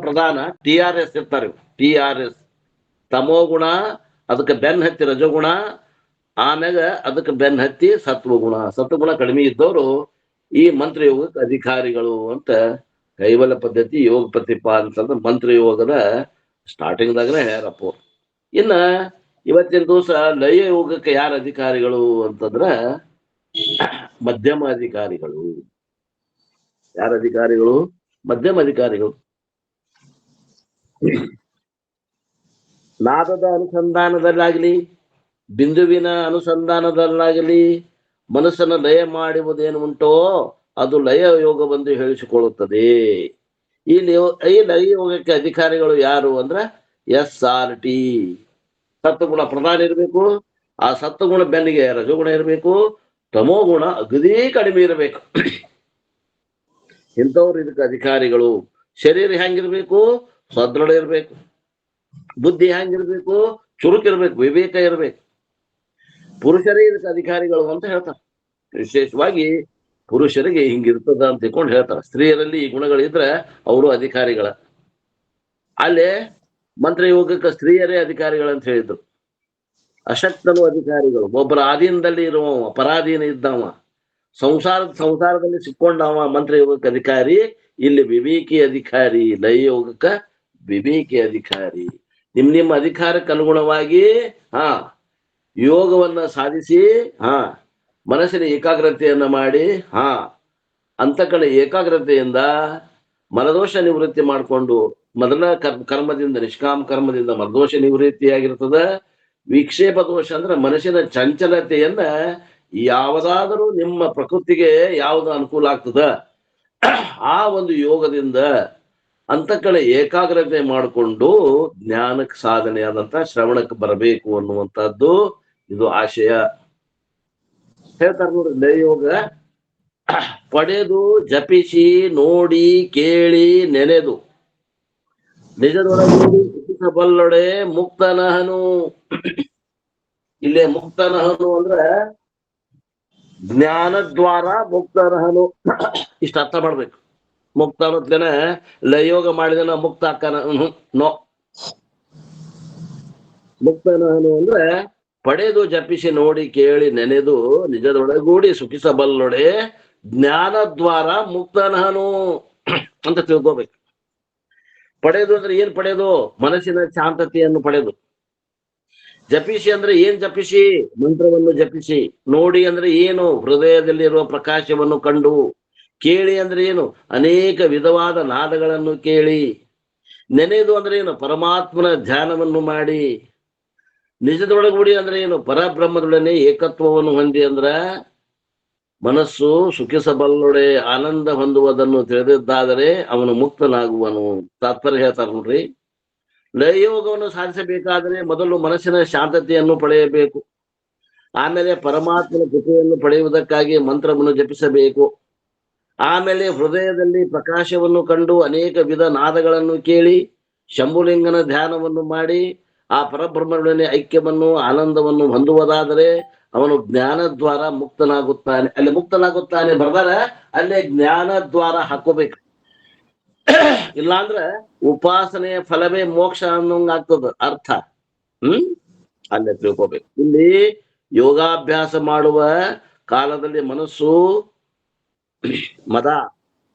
ಪ್ರಧಾನ, TRS ಇರ್ತಾರೆ. TRS ತಮೋಗುಣ, ಅದಕ್ಕೆ ಬೆನ್ ಹತ್ತಿ ರಜೋಗುಣ, ಆಮ್ಯಾಗ ಅದಕ್ಕೆ ಬೆನ್ ಹತ್ತಿ ಸತ್ವಗುಣ. ಸತ್ವಗುಣ ಕಡಿಮೆ ಇದ್ದವರು ಈ ಮಂತ್ರ ಯೋಗಕ್ಕೆ ಅಧಿಕಾರಿಗಳು ಅಂತ ಕೈವಲ್ಯ ಪದ್ಧತಿ ಯೋಗ ಪ್ರತಿಪಾದನೆ ಮಂತ್ರ ಯೋಗದ ಸ್ಟಾರ್ಟಿಂಗ್ದಾಗನೇ ಹೇಳ್ಯಾರಪ್ಪ. ಇನ್ನ ಇವತ್ತಿನ ದಿವಸ ಲಯ ಯೋಗಕ್ಕೆ ಯಾರ ಅಧಿಕಾರಿಗಳು ಅಂತಂದ್ರ ಮಧ್ಯಮ ಅಧಿಕಾರಿಗಳು. ಯಾರ ಅಧಿಕಾರಿಗಳು? ಮಧ್ಯಮ ಅಧಿಕಾರಿಗಳು. ನಾದದ ಅನುಸಂಧಾನದಲ್ಲಾಗಲಿ, ಬಿಂದುವಿನ ಅನುಸಂಧಾನದಲ್ಲಾಗಲಿ ಮನಸ್ಸನ್ನು ಲಯ ಮಾಡುವುದೇನು ಉಂಟೋ ಅದು ಲಯ ಯೋಗವೆಂದು ಹೇಳಿಸಿಕೊಳ್ಳುತ್ತದೆ. ಈ ಲಯ ಯೋಗಕ್ಕೆ ಅಧಿಕಾರಿಗಳು ಯಾರು ಅಂದ್ರ SRT. ಸತ್ವಗುಣ ಪ್ರಧಾನ ಇರಬೇಕು. ಆ ಸತ್ವಗುಣ ಬೆನ್ನಿಗೆ ರಜೋಗುಣ ಇರಬೇಕು. ತಮೋಗುಣ ಅಗದಿ ಕಡಿಮೆ ಇರಬೇಕು. ಇಂಥವ್ರು ಇದಕ್ಕೆ ಅಧಿಕಾರಿಗಳು. ಶರೀರ ಹೆಂಗಿರ್ಬೇಕು? ಸದೃಢ ಇರ್ಬೇಕು. ಬುದ್ಧಿ ಹೆಂಗಿರ್ಬೇಕು? ಚುರುಕಿರ್ಬೇಕು, ವಿವೇಕ ಇರ್ಬೇಕು. ಪುರುಷರೇ ಇದಕ್ಕೆ ಅಧಿಕಾರಿಗಳು ಅಂತ ಹೇಳ್ತಾರೆ. ವಿಶೇಷವಾಗಿ ಪುರುಷರಿಗೆ ಹಿಂಗಿರ್ತದ ಅಂತ ತಿಳ್ಕೊಂಡು ಹೇಳ್ತಾರೆ. ಸ್ತ್ರೀಯರಲ್ಲಿ ಈ ಗುಣಗಳಿದ್ರೆ ಅವರು ಅಧಿಕಾರಿಗಳ. ಅಲ್ಲೇ ಮಂತ್ರ ಯೋಗಕ್ಕೆ ಸ್ತ್ರೀಯರೇ ಅಧಿಕಾರಿಗಳಂತ ಹೇಳಿದ್ರು. ಅಶಕ್ತನು ಅಧಿಕಾರಿಗಳು. ಒಬ್ಬರ ಆಧೀನದಲ್ಲಿ ಇರುವ ಪರಾಧೀನ ಇದ್ದವ, ಸಂಸಾರದಲ್ಲಿ ಸಿಕ್ಕೊಂಡವ ಮಂತ್ರ ಯೋಗಕ್ಕೆ ಅಧಿಕಾರಿ. ಇಲ್ಲಿ ವಿವೇಕಿ ಅಧಿಕಾರಿ. ಲಯ ಯೋಗಕ್ಕ ವಿವೇಕಿ ಅಧಿಕಾರಿ. ನಿಮ್ಮ ಅಧಿಕಾರಕ್ಕೆ ಅನುಗುಣವಾಗಿ ಯೋಗವನ್ನ ಸಾಧಿಸಿ ಮನಸ್ಸಿನ ಏಕಾಗ್ರತೆಯನ್ನ ಮಾಡಿ ಅಂತಕಡೆ ಏಕಾಗ್ರತೆಯಿಂದ ಮನದೋಷ ನಿವೃತ್ತಿ ಮಾಡಿಕೊಂಡು ಮೊದಲ ಕರ್ಮದಿಂದ ನಿಷ್ಕಾಮ ಕರ್ಮದಿಂದ ಮನದೋಷ ನಿವೃತ್ತಿಯಾಗಿರ್ತದ. ವಿಕ್ಷೇಪ ದೋಷ ಅಂದ್ರೆ ಮನಸ್ಸಿನ ಚಂಚಲತೆಯನ್ನ ಯಾವುದಾದರೂ ನಿಮ್ಮ ಪ್ರಕೃತಿಗೆ ಯಾವುದು ಅನುಕೂಲ ಆಗ್ತದ ಆ ಒಂದು ಯೋಗದಿಂದ ಅಂತಕಡೆ ಏಕಾಗ್ರತೆ ಮಾಡಿಕೊಂಡು ಜ್ಞಾನಕ್ಕೆ ಸಾಧನೆ ಆದಂತ ಶ್ರವಣಕ್ಕೆ ಬರಬೇಕು ಅನ್ನುವಂಥದ್ದು ಇದು ಆಶಯ. ಹೇಳ್ತಾರೆ ನೋಡಿ, ಲಯೋಗ ಪಡೆದು ಜಪಿಸಿ ನೋಡಿ ಕೇಳಿ ನೆನೆದು ನಿಜದೊಳಗೂಡಿ ಸುಖಿಸಬಲ್ಲೊಡೆ ಮುಕ್ತನಹನು. ಇಲ್ಲೇ ಮುಕ್ತನಹನು ಅಂದ್ರೆ ಜ್ಞಾನದ್ವಾರ ಮುಕ್ತನಹನು. ಇಷ್ಟ ಅರ್ಥ ಮಾಡ್ಬೇಕು. ಮುಕ್ತ ಅನ್ನೋದ್ಲೇನೆ ಲಯೋಗ ಮಾಡಿದನ ಮುಕ್ತ ಅಕ್ಕನ ನೋ. ಮುಕ್ತನಹನು ಅಂದ್ರೆ ಪಡೆದು ಜಪಿಸಿ ನೋಡಿ ಕೇಳಿ ನೆನೆದು ನಿಜದೊಳಗೂಡಿ ಸುಖಿಸಬಲ್ಲೊಡೆ ಜ್ಞಾನದ್ವಾರ ಮುಕ್ತನಹನು ಅಂತ ತಿಳ್ಕೋಬೇಕು. ಪಡೆದು ಅಂದ್ರೆ ಏನ್ ಪಡೆದು? ಮನಸ್ಸಿನ ಶಾಂತತೆಯನ್ನು ಪಡೆದು. ಜಪಿಸಿ ಅಂದ್ರೆ ಏನ್ ಜಪಿಸಿ? ಮಂತ್ರವನ್ನು ಜಪಿಸಿ. ನೋಡಿ ಅಂದ್ರೆ ಏನು? ಹೃದಯದಲ್ಲಿರುವ ಪ್ರಕಾಶವನ್ನು ಕಂಡು. ಕೇಳಿ ಅಂದ್ರೆ ಏನು? ಅನೇಕ ವಿಧವಾದ ನಾದಗಳನ್ನು ಕೇಳಿ. ನೆನೆದು ಅಂದ್ರೆ ಏನು? ಪರಮಾತ್ಮನ ಧ್ಯಾನವನ್ನು ಮಾಡಿ. ನಿಜದೊಳಗೂಡಿ ಅಂದ್ರೆ ಏನು? ಪರಬ್ರಹ್ಮದೊಡನೆ ಏಕತ್ವವನ್ನು ಹೊಂದಿ ಅಂದ್ರ ಮನಸ್ಸು ಸುಖಿಸಬಲ್ಲೊಡೆ ಆನಂದ ಹೊಂದುವುದನ್ನು ತಿಳಿದಿದ್ದಾದರೆ ಅವನು ಮುಕ್ತನಾಗುವನು. ತಾತ್ಪರ್ಯ ಹೇಳ್ತಾರೆ ನೋಡ್ರಿ. ಲಯಯೋಗವನ್ನು ಸಾಧಿಸಬೇಕಾದರೆ ಮೊದಲು ಮನಸ್ಸಿನ ಶಾಂತತೆಯನ್ನು ಪಡೆಯಬೇಕು. ಆಮೇಲೆ ಪರಮಾತ್ಮನ ಕೃಪೆಯನ್ನು ಪಡೆಯುವುದಕ್ಕಾಗಿ ಮಂತ್ರವನ್ನು ಜಪಿಸಬೇಕು. ಆಮೇಲೆ ಹೃದಯದಲ್ಲಿ ಪ್ರಕಾಶವನ್ನು ಕಂಡು ಅನೇಕ ವಿಧ ನಾದಗಳನ್ನು ಕೇಳಿ ಶಂಭುಲಿಂಗನ ಧ್ಯಾನವನ್ನು ಮಾಡಿ ಆ ಪರಬ್ರಹ್ಮನೊಡನೆ ಐಕ್ಯವನ್ನು ಆನಂದವನ್ನು ಹೊಂದುವುದಾದರೆ ಅವನು ಜ್ಞಾನದ್ವಾರ ಮುಕ್ತನಾಗುತ್ತಾನೆ. ಅಲ್ಲಿ ಮುಕ್ತನಾಗುತ್ತಾನೆ ಬರ್ದಾರ, ಅಲ್ಲೇ ಜ್ಞಾನದ್ವಾರ ಹಾಕೋಬೇಕು. ಇಲ್ಲಾಂದ್ರೆ ಉಪಾಸನೆಯ ಫಲವೇ ಮೋಕ್ಷ ಅನ್ನೋಂಗಾಗ್ತದ ಅರ್ಥ. ಅಲ್ಲೇ ತಿಳ್ಕೋಬೇಕು. ಇಲ್ಲಿ ಯೋಗಾಭ್ಯಾಸ ಮಾಡುವ ಕಾಲದಲ್ಲಿ ಮನಸ್ಸು ಮದ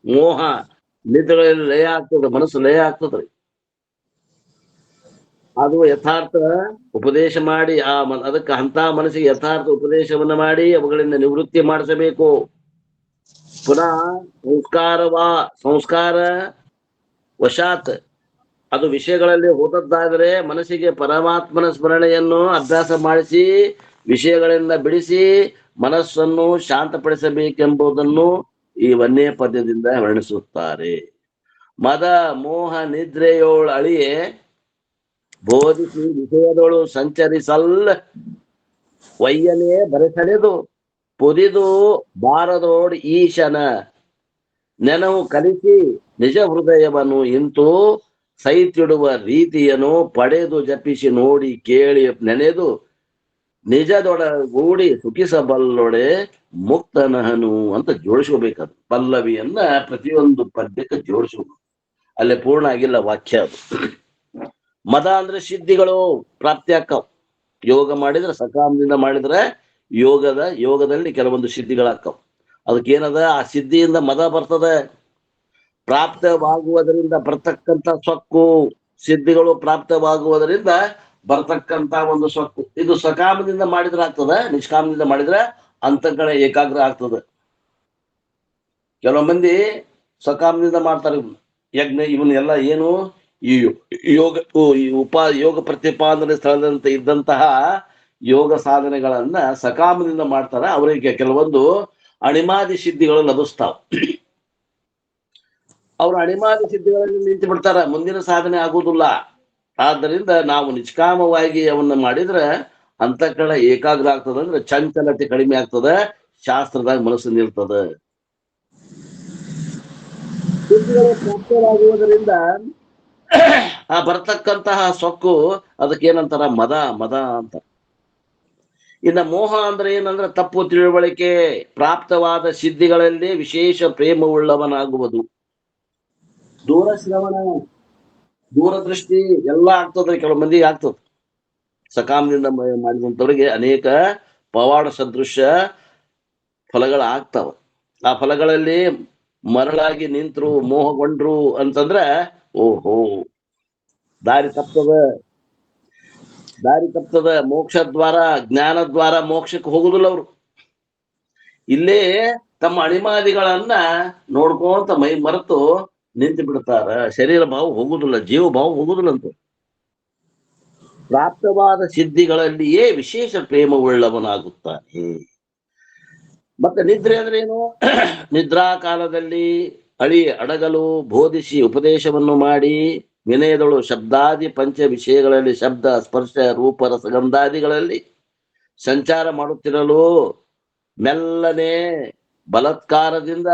ಮೋಹ ನಿದ್ರೆಗಳಲ್ಲಿ ಲಯ ಆಗ್ತದೆ. ಮನಸ್ಸು ಲಯ ಆಗ್ತದ್ರಿ. ಅದು ಯಥಾರ್ಥ ಉಪದೇಶ ಮಾಡಿ ಅದಕ್ಕೆ ಅಂತ ಮನಸ್ಸಿಗೆ ಯಥಾರ್ಥ ಉಪದೇಶವನ್ನ ಮಾಡಿ ಅವುಗಳಿಂದ ನಿವೃತ್ತಿ ಮಾಡಿಸಬೇಕು. ಪುನಃ ಸಂಸ್ಕಾರ ವಶಾತ್ ಅದು ವಿಷಯಗಳಲ್ಲಿ ಹೋದದ್ದಾದರೆ ಮನಸ್ಸಿಗೆ ಪರಮಾತ್ಮನ ಸ್ಮರಣೆಯನ್ನು ಅಭ್ಯಾಸ ಮಾಡಿಸಿ ವಿಷಯಗಳಿಂದ ಬಿಡಿಸಿ ಮನಸ್ಸನ್ನು ಶಾಂತಪಡಿಸಬೇಕೆಂಬುದನ್ನು ಈ ಒಂದೇ ಪದ್ಯದಿಂದ ವರ್ಣಿಸುತ್ತಾರೆ. ಮದ ಮೋಹ ನಿದ್ರೆಯೋಳು ಅಳಿಯೆ ಬೋಧಿಸಿ ವಿಷಯದೊಳು ಸಂಚರಿಸಲ್ ವಯ್ಯನೇ ಬರೆಸಡೆದು ಪುದಿದು ಬಾರದೋಡ್ ಈಶನ ನೆನವು ಕಲಿಸಿ ನಿಜ ಹೃದಯವನ್ನು ಇಂತು ಸೈತಿಡುವ ರೀತಿಯನ್ನು ಪಡೆದು ಜಪಿಸಿ ನೋಡಿ ಕೇಳಿ ನೆನೆದು ನಿಜದೊಡಗೂಡಿ ಸುಖಿಸಬಲ್ಲೊಡೆ ಮುಕ್ತನಹನು ಅಂತ ಜೋಡಿಸ್ಕೋಬೇಕದು. ಪಲ್ಲವಿಯನ್ನ ಪ್ರತಿಯೊಂದು ಪದ್ಯಕ್ಕೆ ಜೋಡಿಸ್ಬೇಕು. ಅಲ್ಲಿ ಪೂರ್ಣ ಆಗಿಲ್ಲ ವಾಕ್ಯ ಅದು. ಮದ ಅಂದ್ರೆ ಸಿದ್ಧಿಗಳು ಪ್ರಾಪ್ತಿ ಆಕ್ಕವ್. ಯೋಗ ಮಾಡಿದ್ರೆ ಸಕಾಮದಿಂದ ಮಾಡಿದ್ರೆ ಯೋಗದಲ್ಲಿ ಕೆಲವೊಂದು ಸಿದ್ಧಿಗಳಾಕ್ಕವ್. ಅದಕ್ಕೇನದ ಆ ಸಿದ್ಧಿಯಿಂದ ಮದ ಬರ್ತದೆ. ಪ್ರಾಪ್ತವಾಗುವುದರಿಂದ ಬರ್ತಕ್ಕಂಥ ಸೊಕ್ಕು, ಸಿದ್ಧಿಗಳು ಪ್ರಾಪ್ತವಾಗುವುದರಿಂದ ಬರ್ತಕ್ಕಂತ ಒಂದು ಸೊಕ್ಕು. ಇದು ಸಕಾಮದಿಂದ ಮಾಡಿದ್ರೆ ಆಗ್ತದ, ನಿಷ್ಕಾಮದಿಂದ ಮಾಡಿದ್ರೆ ಅಂತಃಕರಣ ಏಕಾಗ್ರ ಆಗ್ತದೆ. ಕೆಲವು ಮಂದಿ ಸಕಾಮದಿಂದ ಮಾಡ್ತಾರೆ ಯಜ್ಞ ಇವನ್ನೆಲ್ಲ ಏನು ಈ ಯೋಗ ಪ್ರತಿಪಾದನೆ ಸ್ಥಳದಂತೆ ಇದ್ದಂತಹ ಯೋಗ ಸಾಧನೆಗಳನ್ನ ಸಕಾಮದಿಂದ ಮಾಡ್ತಾರ. ಅವರಿಗೆ ಕೆಲವೊಂದು ಅಣಿಮಾದಿ ಸಿದ್ಧಿಗಳು ಲಭಿಸ್ತಾವ. ಅವರು ಅಣಿಮಾದಿ ಸಿದ್ಧಿಗಳಲ್ಲಿ ನಿಂತು ಬಿಡ್ತಾರ, ಮುಂದಿನ ಸಾಧನೆ ಆಗುವುದಿಲ್ಲ. ಆದ್ದರಿಂದ ನಾವು ನಿಷ್ಕಾಮವಾಗಿ ಅವನ್ನ ಮಾಡಿದ್ರೆ ಅಂತಃಕರಣ ಏಕಾಗ್ರ ಆಗ್ತದೆ, ಅಂದ್ರೆ ಚಂಚಲತೆ ಕಡಿಮೆ ಆಗ್ತದೆ, ಶಾಸ್ತ್ರದಾಗ ಮನಸ್ಸು ನಿಲ್ತದೆ. ಸಿದ್ಧಿಗಳು ಪ್ರಾಪ್ತವಾಗುವುದರಿಂದ ಆ ಬರ್ತಕ್ಕಂತಹ ಸೊಕ್ಕು ಅದಕ್ಕೇನಂತಾರ ಮದ ಅಂತ. ಇನ್ನ ಮೋಹ ಅಂದ್ರೆ ಏನಂದ್ರೆ ತಪ್ಪು ತಿಳುವಳಿಕೆ. ಪ್ರಾಪ್ತವಾದ ಸಿದ್ಧಿಗಳಲ್ಲಿ ವಿಶೇಷ ಪ್ರೇಮವುಳ್ಳವನಾಗುವುದು. ದೂರಶ್ರವಣ, ದೂರದೃಷ್ಟಿ ಎಲ್ಲ ಆಗ್ತದೆ, ಕೆಲವು ಮಂದಿಗೆ ಆಗ್ತದೆ. ಸಕಾಮದಿಂದ ಮಾಡಿದಂಥವ್ರಿಗೆ ಅನೇಕ ಪವಾಡ ಸದೃಶ ಫಲಗಳಾಗ್ತಾವ. ಆ ಫಲಗಳಲ್ಲಿ ಮರಳಾಗಿ ನಿಂತರು, ಮೋಹಗೊಂಡ್ರು ಅಂತಂದ್ರೆ ಓಹೋ ದಾರಿ ತಪ್ತದ. ಮೋಕ್ಷ ದ್ವಾರ, ಜ್ಞಾನ ದ್ವಾರ, ಮೋಕ್ಷಕ್ಕೆ ಹೋಗುದಿಲ್ಲ ಅವರು. ಇಲ್ಲೇ ತಮ್ಮ ಅಣಿಮಾದಿಗಳನ್ನ ನೋಡ್ಕೊಂತ ಮೈ ಮರೆತು ನಿಂತು ಬಿಡ್ತಾರ. ಶರೀರ ಭಾವ ಹೋಗುದಿಲ್ಲ, ಜೀವ ಭಾವ ಹೋಗುದಿಲ್ಲ ಅಂತ. ಪ್ರಾಪ್ತವಾದ ಸಿದ್ಧಿಗಳಲ್ಲಿಯೇ ವಿಶೇಷ ಪ್ರೇಮವುಳ್ಳವನಾಗುತ್ತಾನೆ. ಮತ್ತೆ ನಿದ್ರೆ ಅಂದ್ರೆ ಏನು? ನಿದ್ರಾ ಕಾಲದಲ್ಲಿ ಅಡಗಲು ಬೋಧಿಸಿ ಉಪದೇಶವನ್ನು ಮಾಡಿ ವಿನಯದಳು ಶಬ್ದಾದಿ ಪಂಚ ವಿಷಯಗಳಲ್ಲಿ ಶಬ್ದ ಸ್ಪರ್ಶ ರೂಪ ರಸಗಂಧಾದಿಗಳಲ್ಲಿ ಸಂಚಾರ ಮಾಡುತ್ತಿರಲು ಮೆಲ್ಲನೆ ಬಲತ್ಕಾರದಿಂದ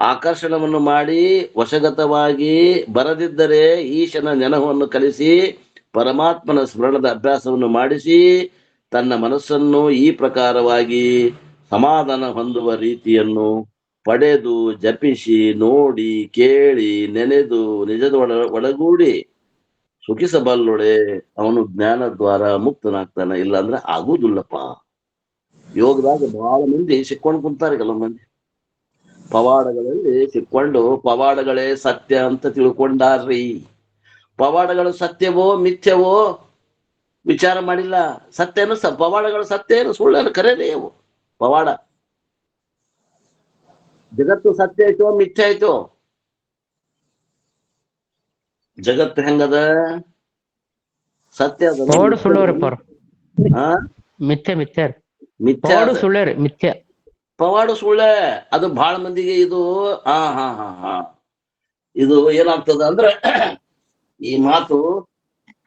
ಆಕರ್ಷಣವನ್ನು ಮಾಡಿ ವಶಗತವಾಗಿ ಬರದಿದ್ದರೆ ಈಶನ ನೆನಹವನ್ನು ಕಲಿಸಿ ಪರಮಾತ್ಮನ ಸ್ಮರಣದ ಅಭ್ಯಾಸವನ್ನು ಮಾಡಿಸಿ ತನ್ನ ಮನಸ್ಸನ್ನು ಈ ಪ್ರಕಾರವಾಗಿ ಸಮಾಧಾನ ಹೊಂದುವ ರೀತಿಯನ್ನು ಪಡೆದು ಜಪಿಸಿ ನೋಡಿ ಕೇಳಿ ನೆನೆದು ನಿಜದ ಒಳಗೂಡಿ ಸುಖಿಸಬಲ್ಲೊಡೆ ಅವನು ಜ್ಞಾನ ದ್ವಾರ ಮುಕ್ತನಾಗ್ತಾನೆ. ಇಲ್ಲಾಂದ್ರೆ ಆಗುದಿಲ್ಲಪ್ಪ. ಯೋಗದಾಗ ಬಹಳ ಮಂದಿ ಸಿಕ್ಕೊಂಡು ಕುಂತಾರೆ. ಕೆಲವು ಮಂದಿ ಪವಾಡಗಳಲ್ಲಿ ಸಿಕ್ಕೊಂಡು ಪವಾಡಗಳೇ ಸತ್ಯ ಅಂತ ತಿಳ್ಕೊಂಡಾರ್ರಿ. ಪವಾಡಗಳು ಸತ್ಯವೋ ಮಿಥ್ಯವೋ ವಿಚಾರ ಮಾಡಿಲ್ಲ. ಸತ್ಯನು ಪವಾಡಗಳು ಸತ್ಯ ಏನು ಸುಳ್ಳೇನು ಕರೇನೇ ಅವು ಪವಾಡ. ಜಗತ್ತು ಸತ್ಯ ಆಯ್ತೋ ಮಿಥ್ಯ ಆಯ್ತೋ? ಜಗತ್ತು ಹೆಂಗದ? ಸತ್ಯ ಅದ, ಪವಾಡ ಸುಳ್ಳೆ. ಅದು ಬಹಳ ಮಂದಿಗೆ ಇದು ಇದು ಏನಾಗ್ತದ ಅಂದ್ರೆ ಈ ಮಾತು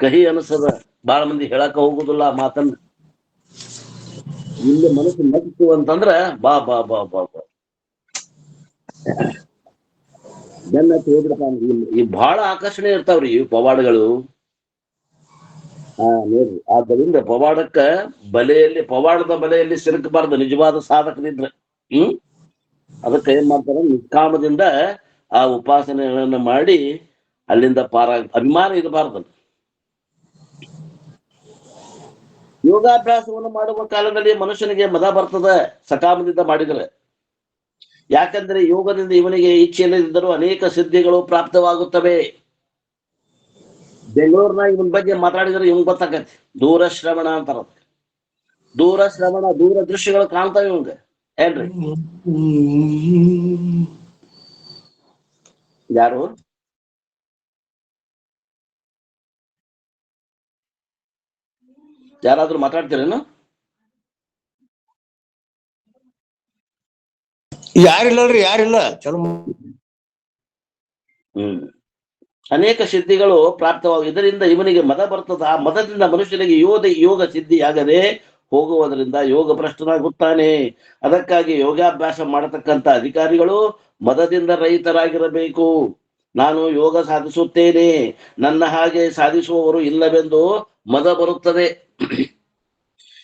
ಕಹಿ ಅನಿಸದ. ಬಹಳ ಮಂದಿ ಹೇಳಕ ಹೋಗುದಿಲ್ಲ ಆ ಮಾತನ್ನ. ಇಲ್ಲಿ ಮನಸ್ಸು ನಗ್ತು ಅಂತಂದ್ರ ಬಾ ಬಾ ಬಾ ಬಾ ಬಾ ಈ ಬಹಳ ಆಕರ್ಷಣೆ ಇರ್ತಾವ್ರಿ ಈ ಪವಾಡಗಳು. ನೋಡ್ರಿ, ಆದ್ದರಿಂದ ಪವಾಡದ ಬಲೆಯಲ್ಲಿ ಸಿಲುಕಬಾರ್ದು ನಿಜವಾದ ಸಾಧಕನಿದ್ರೆ. ಅದಕ್ಕೆ ಏನ್ ಮಾಡ್ತಾರ, ನಿಷ್ಕಾಮದಿಂದ ಆ ಉಪಾಸನೆಗಳನ್ನ ಮಾಡಿ ಅಲ್ಲಿಂದ ಅಭಿಮಾನ ಇರಬಾರ್ದು. ಯೋಗಾಭ್ಯಾಸವನ್ನು ಮಾಡುವ ಕಾಲದಲ್ಲಿ ಮನುಷ್ಯನಿಗೆ ಮದ ಬರ್ತದೆ ಸಕಾಮದಿಂದ ಮಾಡಿದ್ರೆ. ಯಾಕಂದ್ರೆ ಯೋಗದಿಂದ ಇವನಿಗೆ ಇಚ್ಛೆಯಿಲ್ಲದಿದ್ದರೂ ಅನೇಕ ಸಿದ್ಧಿಗಳು ಪ್ರಾಪ್ತವಾಗುತ್ತವೆ. ಬೆಂಗಳೂರಿನ ಇವನ್ ಬಗ್ಗೆ ಮಾತಾಡಿದ್ರೆ ಇವನ್ ಗೊತ್ತಾಗತ್ತೆ. ದೂರಶ್ರವಣ ಅಂತಾರ. ದೂರಶ್ರವಣ, ದೂರ ದೃಶ್ಯಗಳು ಕಾಣ್ತಾವೆ ಇವಂಗ. ಏನ್ರಿ? ಯಾರು ಯಾರಾದ್ರೂ ಮಾತಾಡ್ತೀರೇನು? ಯಾರಿಲ್ಲಲ್ರಿ, ಯಾರಿಲ್ಲ. ಚಲೋ. ಅನೇಕ ಸಿದ್ಧಿಗಳು ಪ್ರಾಪ್ತವಾಗ ಇದರಿಂದ ಇವನಿಗೆ ಮದ ಬರ್ತದ. ಆ ಮದದಿಂದ ಮನುಷ್ಯನಿಗೆ ಯೋಗ ಸಿದ್ಧಿಯಾಗದೆ ಹೋಗುವುದರಿಂದ ಯೋಗ ಭ್ರಷ್ಟನಾಗುತ್ತಾನೆ. ಅದಕ್ಕಾಗಿ ಯೋಗಾಭ್ಯಾಸ ಮಾಡತಕ್ಕಂತ ಅಧಿಕಾರಿಗಳು ಮದದಿಂದ ರಹಿತರಾಗಿರಬೇಕು. ನಾನು ಯೋಗ ಸಾಧಿಸುತ್ತೇನೆ, ನನ್ನ ಹಾಗೆ ಸಾಧಿಸುವವರು ಇಲ್ಲವೆಂದು ಮದ ಬರುತ್ತದೆ.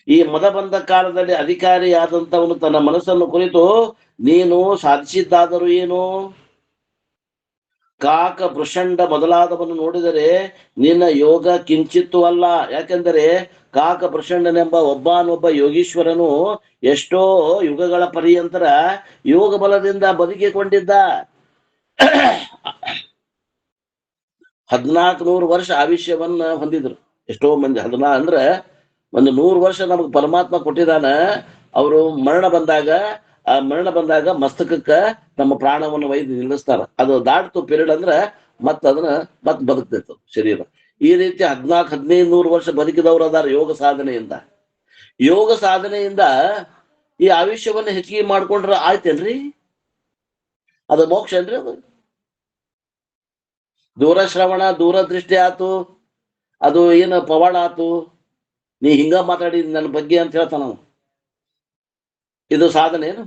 ಈ ಮದ ಬಂದ ಕಾಲದಲ್ಲಿ ಅಧಿಕಾರಿಯಾದಂಥವನು ತನ್ನ ಮನಸ್ಸನ್ನು ಕುರಿತು ನೀನು ಸಾಧಿಸಿದ್ದಾದರೂ ಏನು, ಕಾಕ ವೃಷಂಡ ಮೊದಲಾದವನ್ನು ನೋಡಿದರೆ ನಿನ್ನ ಯೋಗ ಕಿಂಚಿತ್ತೂ ಅಲ್ಲ. ಯಾಕೆಂದರೆ ಕಾಕ ವೃಷಂಡನೆಂಬ ಒಬ್ಬನೊಬ್ಬ ಯೋಗೀಶ್ವರನು ಎಷ್ಟೋ ಯುಗಗಳ ಪರ್ಯಂತರ ಯೋಗ ಬಲದಿಂದ ಬದುಕಿಕೊಂಡಿದ್ದ. 1400 ವರ್ಷ ಆಯುಷ್ಯವನ್ನ ಹೊಂದಿದ್ರು ಎಷ್ಟೋ ಮಂದಿ. ಅಂದ್ರೆ ಒಂದು 100 ವರ್ಷ ನಮಗೆ ಪರಮಾತ್ಮ ಕೊಟ್ಟಿದ್ದಾನ. ಅವರು ಮರಣ ಬಂದಾಗ ಮಸ್ತಕಕ್ಕ ನಮ್ಮ ಪ್ರಾಣವನ್ನು ಒಯ್ದು ನಿಲ್ಲಿಸ್ತಾರ. ಅದು ದಾಟ್ತು ಪೀರಿಯಡ್ ಅಂದ್ರೆ ಮತ್ ಬದುಕ್ತೈತು ಶರೀರ. ಈ ರೀತಿ 1400-1500 ವರ್ಷ ಬದುಕಿದವರು ಅದಾರ ಯೋಗ ಸಾಧನೆಯಿಂದ ಈ ಆಯುಷ್ಯವನ್ನ ಹೆಚ್ಚಿಗೆ ಮಾಡ್ಕೊಂಡ್ರ ಆಯ್ತೇನ್ರಿ? ಅದು ಮೋಕ್ಷ ಏನ್ರಿ? ಅದು ದೂರಶ್ರವಣ ದೂರದೃಷ್ಟಿ ಆತು, ಅದು ಏನು ಪವಾಡ ಆತು. ನೀ ಹಿಂಗ ಮಾತಾಡಿದ್ ನನ್ನ ಬಗ್ಗೆ ಅಂತ ಹೇಳ್ತಾನ. ಇದು ಸಾಧನೆ ಏನು?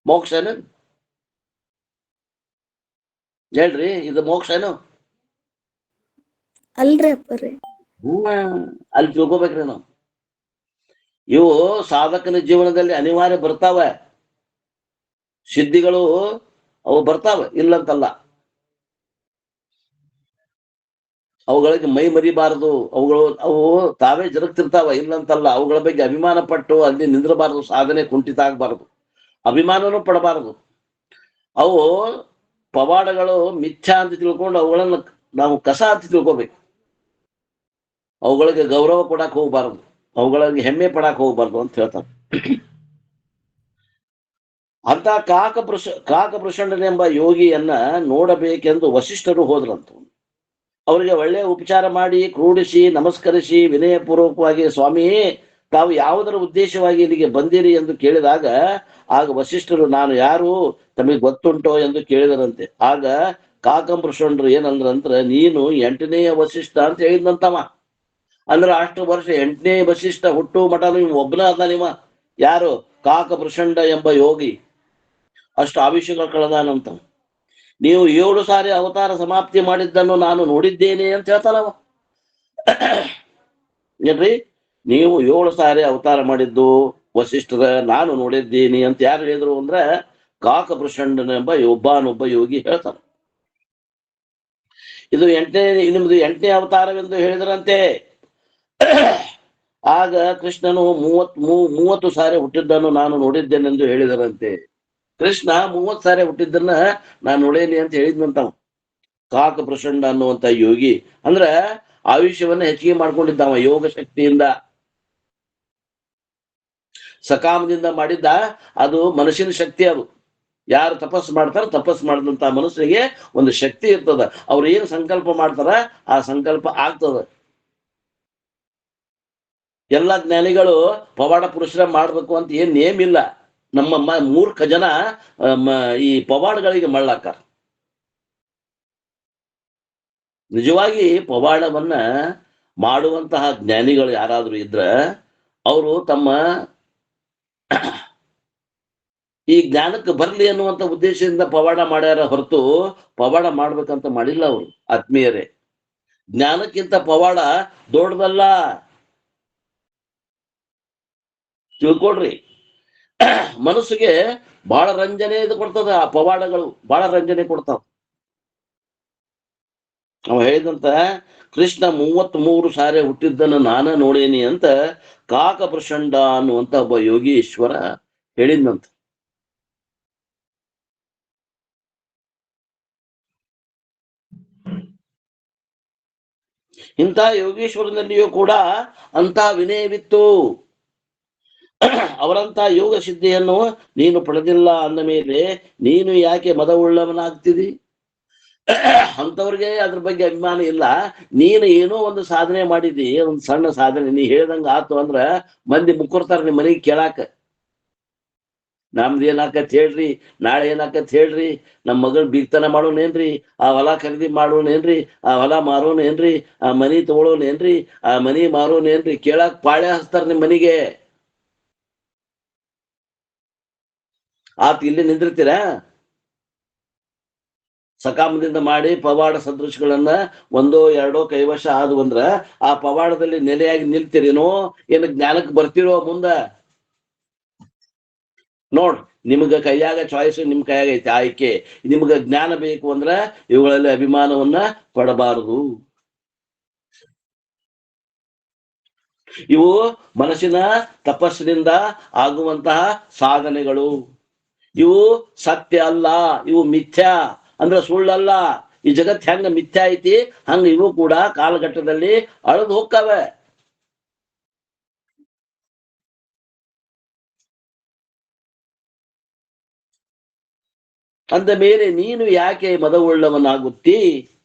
ಮೋಕ್ಷ ಏನು ಹೇಳ್ರಿ? ಇದು ಮೋಕ್ಷ ಏನು? ಅಲ್ರಿ ಅಪ್ಪರೇ. ಅಲ್ಲಿ ತಿಳ್ಕೊಬೇಕ್ರಿ ನಾವು. ಇವು ಸಾಧಕನ ಜೀವನದಲ್ಲಿ ಅನಿವಾರ್ಯ ಬರ್ತಾವ. ಸಿದ್ಧಿಗಳು ಅವು ಬರ್ತಾವ, ಇಲ್ಲಂತಲ್ಲ. ಅವುಗಳಿಗೆ ಮೈ ಮರಿಬಾರದು. ಅವು ತಾವೇ ಜರುಗ್ತಿರ್ತಾವ, ಇಲ್ಲಂತಲ್ಲ. ಅವುಗಳ ಬಗ್ಗೆ ಅಭಿಮಾನ ಪಟ್ಟು ಅಲ್ಲಿ ನಿಂದ್ರಬಾರದು. ಸಾಧನೆ ಕುಂಠಿತ ಆಗ್ಬಾರದು, ಅಭಿಮಾನನೂ ಪಡಬಾರದು. ಅವು ಪವಾಡಗಳು ಮಿಥ್ಯಾ ಅಂತ ತಿಳ್ಕೊಂಡು ಅವುಗಳನ್ನ ನಾವು ಕಸ ಅಂತ ತಿಳ್ಕೊಬೇಕು. ಅವುಗಳಿಗೆ ಗೌರವ ಕೊಡಕ್ ಹೋಗ್ಬಾರದು, ಅವುಗಳಿಗೆ ಹೆಮ್ಮೆ ಪಡಕ್ ಹೋಗ್ಬಾರ್ದು ಅಂತ ಹೇಳ್ತಾರೆ. ಅಂತ ಕಾಕಪೃಷಂಡನೆಂಬ ಯೋಗಿಯನ್ನ ನೋಡಬೇಕೆಂದು ವಸಿಷ್ಠರು ಹೋದ್ರಂತ. ಅವರಿಗೆ ಒಳ್ಳೆಯ ಉಪಚಾರ ಮಾಡಿ ಕ್ರೋಡಿಸಿ ನಮಸ್ಕರಿಸಿ ವಿನಯಪೂರ್ವಕವಾಗಿ, ಸ್ವಾಮಿ ತಾವು ಯಾವುದರ ಉದ್ದೇಶವಾಗಿ ಇಲ್ಲಿಗೆ ಬಂದಿರಿ ಎಂದು ಕೇಳಿದಾಗ, ಆಗ ವಸಿಷ್ಠರು ನಾನು ಯಾರು ತಮಗೆ ಗೊತ್ತುಂಟೋ ಎಂದು ಕೇಳಿದರಂತೆ. ಆಗ ಕಾಕಪೃಷಂಡ್ರು ಏನಂದ್ರಂದ್ರ, ನೀನು 8ನೇ ವಸಿಷ್ಠ ಅಂತ ಹೇಳಿದ್ನಂತವ. ಅಂದ್ರ ಅಷ್ಟು ವರ್ಷ 8ನೇ ವಸಿಷ್ಠ ಹುಟ್ಟು ಮಠನು ಒಬ್ಬನ ಅದ ನಿಮ್ಮ ಯಾರು ಕಾಕಪೃಷಂಡ ಎಂಬ ಯೋಗಿ. ಅಷ್ಟು ಆಯುಷ್ಯಗಳು ಕಳೆದಾನಂತ. ನೀವು 7 ಸಾರಿ ಅವತಾರ ಸಮಾಪ್ತಿ ಮಾಡಿದ್ದನ್ನು ನಾನು ನೋಡಿದ್ದೇನೆ ಅಂತ ಹೇಳ್ತಾನವ. ಏನ್ರಿ? ನೀವು 7 ಸಾರಿ ಅವತಾರ ಮಾಡಿದ್ದು ವಸಿಷ್ಠರ ನಾನು ನೋಡಿದ್ದೀನಿ ಅಂತ ಯಾರು ಹೇಳಿದ್ರು ಅಂದ್ರೆ ಕಾಕಪೃಷಂಡನೆಂಬ ಒಬ್ಬನೊಬ್ಬ ಯೋಗಿ ಹೇಳ್ತಾನೆ. ಇದು ನಿಮ್ದು 8ನೇ ಅವತಾರವೆಂದು ಹೇಳಿದ್ರಂತೆ. ಆಗ ಕೃಷ್ಣನು 30 ಸಾರಿ ಹುಟ್ಟಿದ್ದನ್ನು ನಾನು ನೋಡಿದ್ದೇನೆಂದು ಹೇಳಿದರಂತೆ. ಕೃಷ್ಣ 30 ಸಾರಿ ಹುಟ್ಟಿದ್ದನ್ನ ನಾನು ನೋಡೇನಿ ಅಂತ ಹೇಳಿದ್ನಂತಾವ ಕಾಕಪೃಷಂಡ ಅನ್ನುವಂತ ಯೋಗಿ. ಅಂದ್ರ ಆಯುಷ್ಯವನ್ನ ಹೆಚ್ಚಿಗೆ ಮಾಡ್ಕೊಂಡಿದ್ದಾವ ಯೋಗ ಶಕ್ತಿಯಿಂದ, ಸಕಾಮದಿಂದ ಮಾಡಿದ್ದ. ಅದು ಮನಸ್ಸಿನ ಶಕ್ತಿ. ಅದು ಯಾರು ತಪಸ್ಸು ಮಾಡ್ತಾರ, ತಪಸ್ಸು ಮಾಡಿದಂತ ಮನಸ್ಸಿಗೆ ಒಂದು ಶಕ್ತಿ ಇರ್ತದ. ಅವ್ರು ಏನು ಸಂಕಲ್ಪ ಮಾಡ್ತಾರ ಆ ಸಂಕಲ್ಪ ಆಗ್ತದ. ಎಲ್ಲ ಜ್ಞಾನಿಗಳು ಪವಾಡ ಪುರುಷರ ಮಾಡ್ಬೇಕು ಅಂತ ಏನ್ ನೇಮ್ ಇಲ್ಲ. ನಮ್ಮ ಮೂರ್ಖ ಜನ ಈ ಪವಾಡಗಳಿಗೆ ಮಳ್ಳಾಕಾರ. ನಿಜವಾಗಿ ಪವಾಡವನ್ನ ಮಾಡುವಂತಹ ಜ್ಞಾನಿಗಳು ಯಾರಾದ್ರೂ ಇದ್ರ ಅವರು ತಮ್ಮ ಈ ಜ್ಞಾನಕ್ಕೆ ಬರ್ಲಿ ಅನ್ನುವಂತ ಉದ್ದೇಶದಿಂದ ಪವಾಡ ಮಾಡ್ಯಾರ ಹೊರತು ಪವಾಡ ಮಾಡ್ಬೇಕಂತ ಮಾಡಿಲ್ಲ ಅವರು. ಆತ್ಮೀಯರೇ, ಜ್ಞಾನಕ್ಕಿಂತ ಪವಾಡ ದೊಡ್ಡದಲ್ಲ, ತಿಳ್ಕೊಡ್ರಿ. ಮನಸ್ಸಿಗೆ ಬಹಳ ರಂಜನೆ ಇದು ಕೊಡ್ತದ. ಆ ಪವಾಡಗಳು ಬಹಳ ರಂಜನೆ ಕೊಡ್ತಾವ. ಅವ ಹೇಳಿದಂತ ಕೃಷ್ಣ 33 ಸಾರಿ ಹುಟ್ಟಿದ್ದನ್ನು ನಾನ ನೋಡೇನಿ ಅಂತ ಕಾಕಪೃಷಂಡ ಅನ್ನುವಂತ ಒಬ್ಬ ಯೋಗೀಶ್ವರ ಹೇಳಿದ್ನಂತ. ಇಂಥ ಯೋಗೀಶ್ವರನಲ್ಲಿಯೂ ಕೂಡ ಅಂತ ವಿನಯವಿತ್ತು. ಅವರಂತ ಯೋಗ ಸಿದ್ಧಿಯನ್ನು ನೀನು ಪಡೆದಿಲ್ಲ ಅಂದ ಮೇಲೆ ನೀನು ಯಾಕೆ ಮದವುಳ್ಳವನಾಗ್ತಿದಿ? ಅಂತವ್ರಿಗೆ ಅದ್ರ ಬಗ್ಗೆ ಅಭಿಮಾನ ಇಲ್ಲ. ನೀನು ಏನೋ ಒಂದು ಸಾಧನೆ ಮಾಡಿದಿ, ಒಂದು ಸಣ್ಣ ಸಾಧನೆ, ನೀ ಹೇಳ್ದಂಗ ಆತು ಅಂದ್ರ ಮಂದಿ ಮುಕ್ಕುರ್ತಾರ ನಿಮ್ ಮನೆಗೆ ಕೇಳಾಕ. ನಮ್ದು ಏನಾಕತ್ ಹೇಳ್ರಿ, ನಾಳೆ ಏನಾಕತ್ ಹೇಳ್ರಿ, ನಮ್ ಮಗಳ ಬೀಗ್ತನ ಮಾಡೋನೇನ್ರಿ, ಆ ಹೊಲ ಖರೀದಿ ಮಾಡೋನೇನ್ರಿ, ಆ ಹೊಲ ಮಾರೋನೇನ್ರಿ, ಆ ಮನಿ ತಗೊಳೋನೇನ್ರಿ, ಆ ಮನಿ ಮಾರೋನೇನ್ರಿ ಕೇಳಾಕ್ ಪಾಳ್ಯ ಹಚ್ತಾರ ನಿಮ್ ಮನಿಗೆ. ಆತ ಇಲ್ಲಿ ನಿಂದಿರ್ತೀರಾ? ಸಕಾಮದಿಂದ ಮಾಡಿ ಪವಾಡ ಸದೃಶಗಳನ್ನ 1-2 ಕೈವಶ ಆದು ಅಂದ್ರ ಆ ಪವಾಡದಲ್ಲಿ ನೆಲೆಯಾಗಿ ನಿಲ್ತಿರೇನೋ ಏನು ಜ್ಞಾನಕ್ಕೆ ಬರ್ತಿರೋ ಮುಂದ? ನೋಡ್, ನಿಮ್ಗ ಕೈಯಾಗ ಚಾಯ್ಸ್, ನಿಮ್ ಕೈಯಾಗ ಐತಿ ಆಯ್ಕೆ. ನಿಮ್ಗ ಜ್ಞಾನ ಬೇಕು ಅಂದ್ರ ಇವುಗಳಲ್ಲಿ ಅಭಿಮಾನವನ್ನ ಪಡಬಾರದು. ಇವು ಮನಸ್ಸಿನ ತಪಸ್ಸಿನಿಂದ ಆಗುವಂತಹ ಸಾಧನೆಗಳು. ಇವು ಸತ್ಯ ಅಲ್ಲ, ಇವು ಮಿಥ್ಯಾ ಅಂದ್ರ ಸುಳ್ಳಲ್ಲ. ಈ ಜಗತ್ ಹೆಂಗ ಮಿಥ್ಯಾ ಐತಿ ಹಂಗ ಇವು ಕೂಡ ಕಾಲಘಟ್ಟದಲ್ಲಿ ಅಳದು ಹೋಗ್ತಾವೆ. ಅಂದ ಮೇಲೆ ನೀನು ಯಾಕೆ ಮದವುಳ್ಳವನಾಗುತ್ತಿ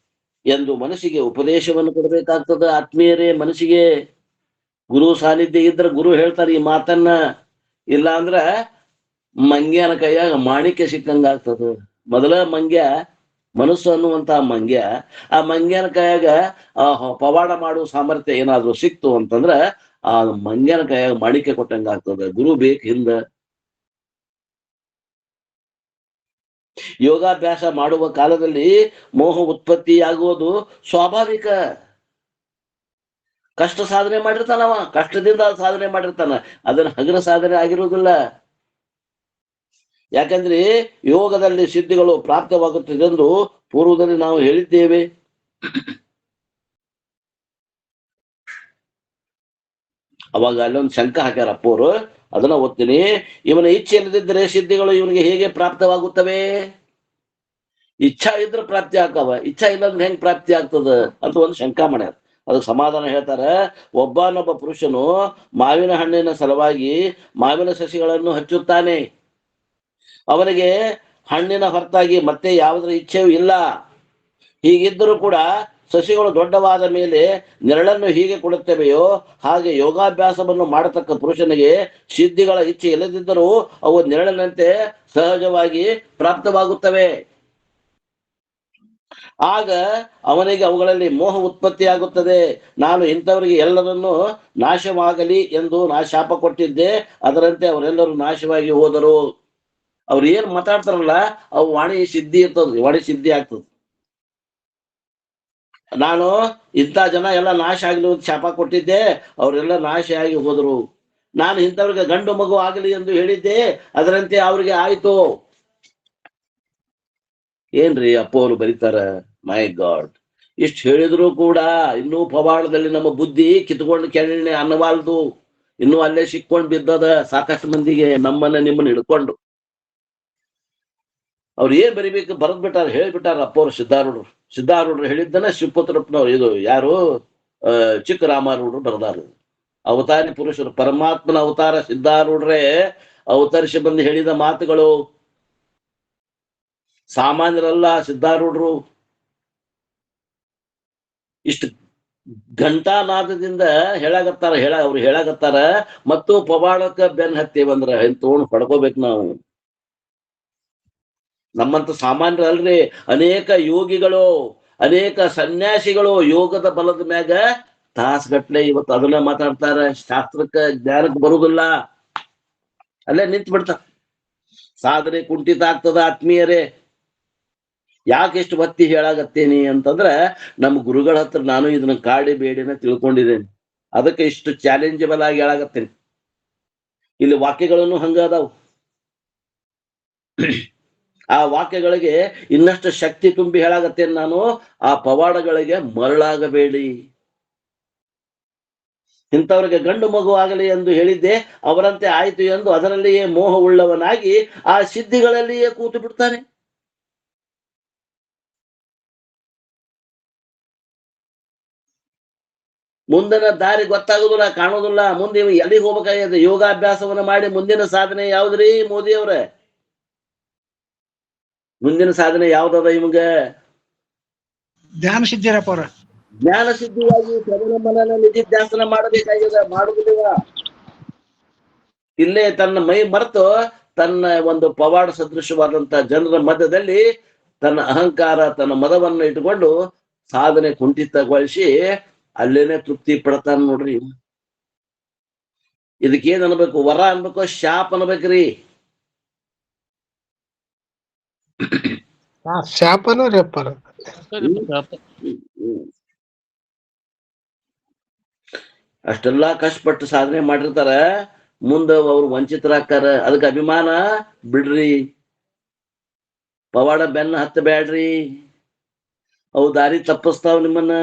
ಎಂದು ಮನಸ್ಸಿಗೆ ಉಪದೇಶವನ್ನು ಕೊಡಬೇಕಾಗ್ತದ. ಆತ್ಮೀಯರೇ, ಮನಸ್ಸಿಗೆ ಗುರು ಸಾನ್ನಿಧ್ಯ ಇದ್ರೆ ಗುರು ಹೇಳ್ತಾರೆ ಈ ಮಾತನ್ನ. ಇಲ್ಲ ಅಂದ್ರ ಮಂಗ್ಯನ ಕೈಯಾಗ ಮಾಣಿಕ್ಯ ಸಿಕ್ಕಂಗಾಗ್ತದ. ಮೊದಲ ಮಂಗ್ಯ, ಮನಸ್ಸು ಅನ್ನುವಂತ ಮಂಗ್ಯ, ಆ ಮಂಗ್ಯನ ಕೈಯಾಗ ಪವಾಡ ಮಾಡುವ ಸಾಮರ್ಥ್ಯ ಏನಾದ್ರು ಸಿಕ್ತು ಅಂತಂದ್ರ ಆ ಮಂಗ್ಯನ ಕೈಯಾಗ ಮಾಣಿಕ್ಯ ಕೊಟ್ಟಂಗಾಗ್ತದ. ಗುರು ಬೇಕು ಹಿಂದ. ಯೋಗಾಭ್ಯಾಸ ಮಾಡುವ ಕಾಲದಲ್ಲಿ ಮೋಹ ಉತ್ಪತ್ತಿಯಾಗುವುದು ಸ್ವಾಭಾವಿಕ. ಕಷ್ಟ ಸಾಧನೆ ಮಾಡಿರ್ತಾನವ, ಕಷ್ಟದಿಂದ ಸಾಧನೆ ಮಾಡಿರ್ತಾನ, ಅದನ್ನ ಹಗುರ ಸಾಧನೆ ಆಗಿರುವುದಿಲ್ಲ. ಯಾಕಂದ್ರೆ ಯೋಗದಲ್ಲಿ ಸಿದ್ಧಿಗಳು ಪ್ರಾಪ್ತವಾಗುತ್ತದೆ ಎಂದು ಪೂರ್ವದಲ್ಲಿ ನಾವು ಹೇಳಿದ್ದೇವೆ. ಅವಾಗ ಅಲ್ಲೊಂದು ಶಂಕ ಹಾಕ್ಯಾರ ಅಪ್ಪೋರು, ಅದನ್ನ ಓದ್ತೀನಿ. ಇವನ ಇಚ್ಛೆ ಇಲ್ಲದಿದ್ದರೆ ಸಿದ್ಧಿಗಳು ಇವನಿಗೆ ಹೇಗೆ ಪ್ರಾಪ್ತವಾಗುತ್ತವೆ? ಇಚ್ಛಾ ಇದ್ರೆ ಪ್ರಾಪ್ತಿ ಆಗ್ತಾವ, ಇಚ್ಛಾ ಇಲ್ಲಂದ್ರೆ ಹೆಂಗ್ ಪ್ರಾಪ್ತಿ ಆಗ್ತದ ಅಂತ ಒಂದು ಶಂಕಾ ಮಾಡ್ಯಾರ. ಅದಕ್ಕೆ ಸಮಾಧಾನ ಹೇಳ್ತಾರ. ಒಬ್ಬನೊಬ್ಬ ಪುರುಷನು ಮಾವಿನ ಹಣ್ಣಿನ ಸಲುವಾಗಿ ಮಾವಿನ ಸಸಿಗಳನ್ನು ಹಚ್ಚುತ್ತಾನೆ. ಅವನಿಗೆ ಹಣ್ಣಿನ ಹೊರತಾಗಿ ಮತ್ತೆ ಯಾವುದರ ಇಚ್ಛೆಯೂ ಇಲ್ಲ. ಹೀಗಿದ್ದರೂ ಕೂಡ ಸಸಿಗಳು ದೊಡ್ಡವಾದ ಮೇಲೆ ನೆರಳನ್ನು ಹೀಗೆ ಕೊಡುತ್ತವೆಯೋ ಹಾಗೆ ಯೋಗಾಭ್ಯಾಸವನ್ನು ಮಾಡತಕ್ಕ ಪುರುಷನಿಗೆ ಸಿದ್ಧಿಗಳ ಇಚ್ಛೆ ಇಲ್ಲದಿದ್ದರೂ ಅವು ನೆರಳಿನಂತೆ ಸಹಜವಾಗಿ ಪ್ರಾಪ್ತವಾಗುತ್ತವೆ. ಆಗ ಅವನಿಗೆ ಅವುಗಳಲ್ಲಿ ಮೋಹ ಉತ್ಪತ್ತಿಯಾಗುತ್ತದೆ. ನಾನು ಇಂಥವರಿಗೆ ಎಲ್ಲರನ್ನೂ ನಾಶವಾಗಲಿ ಎಂದು ಶಾಪ ಕೊಟ್ಟಿದ್ದೆ, ಅದರಂತೆ ಅವರೆಲ್ಲರೂ ನಾಶವಾಗಿ ಹೋದರು. ಅವ್ರು ಏನ್ ಮಾತಾಡ್ತಾರಲ್ಲ ಅವು ವಾಣಿ ಸಿದ್ಧಿ ಇರ್ತದ, ವಾಣಿ ಸಿದ್ಧಿ ಆಗ್ತದ. ನಾನು ಇಂಥ ಜನ ಎಲ್ಲ ನಾಶ ಆಗ್ಲಿ ಅಂತ ಶಾಪ ಕೊಟ್ಟಿದ್ದೆ, ಅವರೆಲ್ಲ ನಾಶ ಆಗಿ ಹೋದರು. ನಾನು ಇಂಥವ್ರಿಗೆ ಗಂಡು ಮಗು ಆಗಲಿ ಎಂದು ಹೇಳಿದ್ದೆ, ಅದರಂತೆ ಅವ್ರಿಗೆ ಆಯ್ತು. ಏನ್ರಿ ಅಪ್ಪ ಅವರು ಬರೀತಾರ. ಮೈ ಗಾಡ್, ಇಷ್ಟು ಹೇಳಿದ್ರು ಕೂಡ ಇನ್ನೂ ಪವಾಡದಲ್ಲಿ ನಮ್ಮ ಬುದ್ಧಿ ಕಿತ್ಕೊಂಡು ಕೆಳನೆ ಅನ್ನವಾಲ್ದು. ಇನ್ನೂ ಅಲ್ಲೇ ಸಿಕ್ಕೊಂಡು ಬಿದ್ದದ ಸಾಕಷ್ಟು ಮಂದಿಗೆ, ನಮ್ಮನ್ನ ನಿಮ್ಮನ್ನ ಹಿಡ್ಕೊಂಡು. ಅವ್ರು ಏನ್ ಬರಿಬೇಕು ಬರೆದ್ ಬಿಟ್ಟಾರ, ಹೇಳ್ಬಿಟ್ಟಾರ ಅಪ್ಪವ್ರು. ಸಿದ್ಧಾರೂಢರು ಹೇಳಿದ್ದನ ಶಿವಪುತ್ರಪ್ಪನವ್ರು, ಇದು ಯಾರು ಚಿಕ್ಕರಾಮಾರೂಢರು ಬರೆದಾರ. ಅವತಾರಿ ಪುರುಷರು, ಪರಮಾತ್ಮನ ಅವತಾರ ಸಿದ್ಧಾರೂಢರೇ ಅವತರಿಸಿ ಬಂದು ಹೇಳಿದ ಮಾತುಗಳು. ಸಾಮಾನ್ಯರಲ್ಲ ಸಿದ್ಧಾರೂಢರು. ಇಷ್ಟು ಘಂಟಾನಾದದಿಂದ ಅವ್ರು ಹೇಳಾಗತ್ತಾರ. ಮತ್ತು ಪವಾಡಕ್ಕ ಬೆನ್ ಹತ್ತೇವಂದ್ರ ತಗೊಂಡು ಪಡ್ಕೋಬೇಕು ನಾವು. ನಮ್ಮಂತ ಸಾಮಾನ್ಯರಲ್ರಿ, ಅನೇಕ ಯೋಗಿಗಳು, ಅನೇಕ ಸನ್ಯಾಸಿಗಳು ಯೋಗದ ಬಲದ ಮ್ಯಾಗ ತಾಸ್ಗಟ್ಲೆ ಇವತ್ತು ಅದನ್ನ ಮಾತಾಡ್ತಾರ. ಶಾಸ್ತ್ರಕ್ಕ ಜ್ಞಾನಕ್ಕೆ ಬರುದಿಲ್ಲ, ಅಲ್ಲೇ ನಿಂತು ಬಿಡ್ತಾರ. ಸಾಧನೆ ಕುಂಠಿತ ಆಗ್ತದ. ಆತ್ಮೀಯರೇ, ಯಾಕೆ ಎಷ್ಟು ಒತ್ತಿ ಹೇಳಾಗತ್ತೇನಿ ಅಂತಂದ್ರ ನಮ್ಮ ಗುರುಗಳ ಹತ್ರ ನಾನು ಇದನ್ನ ಕಾಡಿ ಬೇಡಿನ ತಿಳ್ಕೊಂಡಿದ್ದೇನೆ. ಅದಕ್ಕೆ ಇಷ್ಟು ಚಾಲೆಂಜಬಲ್ ಆಗಿ ಹೇಳಾಗತ್ತೇನೆ. ಇಲ್ಲಿ ವಾಕ್ಯಗಳನ್ನು ಹಂಗ ಅದಾವು. ಆ ವಾಕ್ಯಗಳಿಗೆ ಇನ್ನಷ್ಟು ಶಕ್ತಿ ತುಂಬಿ ಹೇಳಾಗತ್ತೇನೆ ನಾನು. ಆ ಪವಾಡಗಳಿಗೆ ಮರಳಾಗಬೇಡಿ. ಇಂಥವ್ರಿಗೆ ಗಂಡು ಮಗು ಆಗಲಿ ಎಂದು ಹೇಳಿದ್ದೆ, ಅವರಂತೆ ಆಯ್ತು ಎಂದು ಅದರಲ್ಲಿಯೇ ಮೋಹ ಉಳ್ಳವನಾಗಿ ಆ ಸಿದ್ಧಿಗಳಲ್ಲಿಯೇ ಕೂತು ಬಿಡ್ತಾನೆ. ಮುಂದಿನ ದಾರಿ ಗೊತ್ತಾಗುದಿಲ್ಲ, ಕಾಣುದಿಲ್ಲ. ಮುಂದೆ ಎಲ್ಲಿಗೆ ಹೋಗ್ಬೇಕಾಗಿದೆ? ಯೋಗಾಭ್ಯಾಸವನ್ನ ಮಾಡಿ ಮುಂದಿನ ಸಾಧನೆ ಯಾವ್ದ್ರಿ ಮೋದಿಯವ್ರ? ಮುಂದಿನ ಸಾಧನೆ ಯಾವ್ದದ ಇವಂಗ? ಧ್ಯಾನ ಸಿದ್ಧಿರಪ್ಪ ಅವ್ರ. ಜ್ಞಾನ ಸಿದ್ಧಿಯಾಗಿ ಶ್ರವಣ ಮನನ ನಿಧಿಧ್ಯಾಸನ ಮಾಡಬೇಕಾಗಿದೆ, ಮಾಡುವುದಿಲ್ಲ. ಇಲ್ಲೇ ತನ್ನ ಮೈ ಮರೆತು ತನ್ನ ಒಂದು ಪವಾಡ ಸದೃಶವಾದಂತ ಜನರ ಮಧ್ಯದಲ್ಲಿ ತನ್ನ ಅಹಂಕಾರ, ತನ್ನ ಮದವನ್ನು ಇಟ್ಟುಕೊಂಡು ಸಾಧನೆ ಕುಂಠಿತಗೊಳಿಸಿ ಅಲ್ಲೇನೆ ತೃಪ್ತಿ ಪಡ್ತಾನ ನೋಡ್ರಿ. ಇದಕ್ಕೇನ್ ಅನ್ಬೇಕು? ವರ ಅನ್ಬೇಕು, ಶಾಪ್ ಅನ್ಬೇಕ್ರಿ? ಶಾಪನ ರೆಪ್ಪರ. ಅಷ್ಟೆಲ್ಲಾ ಕಷ್ಟಪಟ್ಟು ಸಾಧನೆ ಮಾಡಿರ್ತಾರ. ಮುಂದ ಅವ್ರು ವಂಚಿತರಾಕಾರ. ಅದಕ್ಕೆ ಅಭಿಮಾನ ಬಿಡ್ರಿ, ಪವಾಡ ಬೆನ್ನ ಹತ್ತಬೇಡ್ರಿ, ಅವು ದಾರಿ ತಪ್ಪಿಸ್ತಾವ್ ನಿಮ್ಮನ್ನ.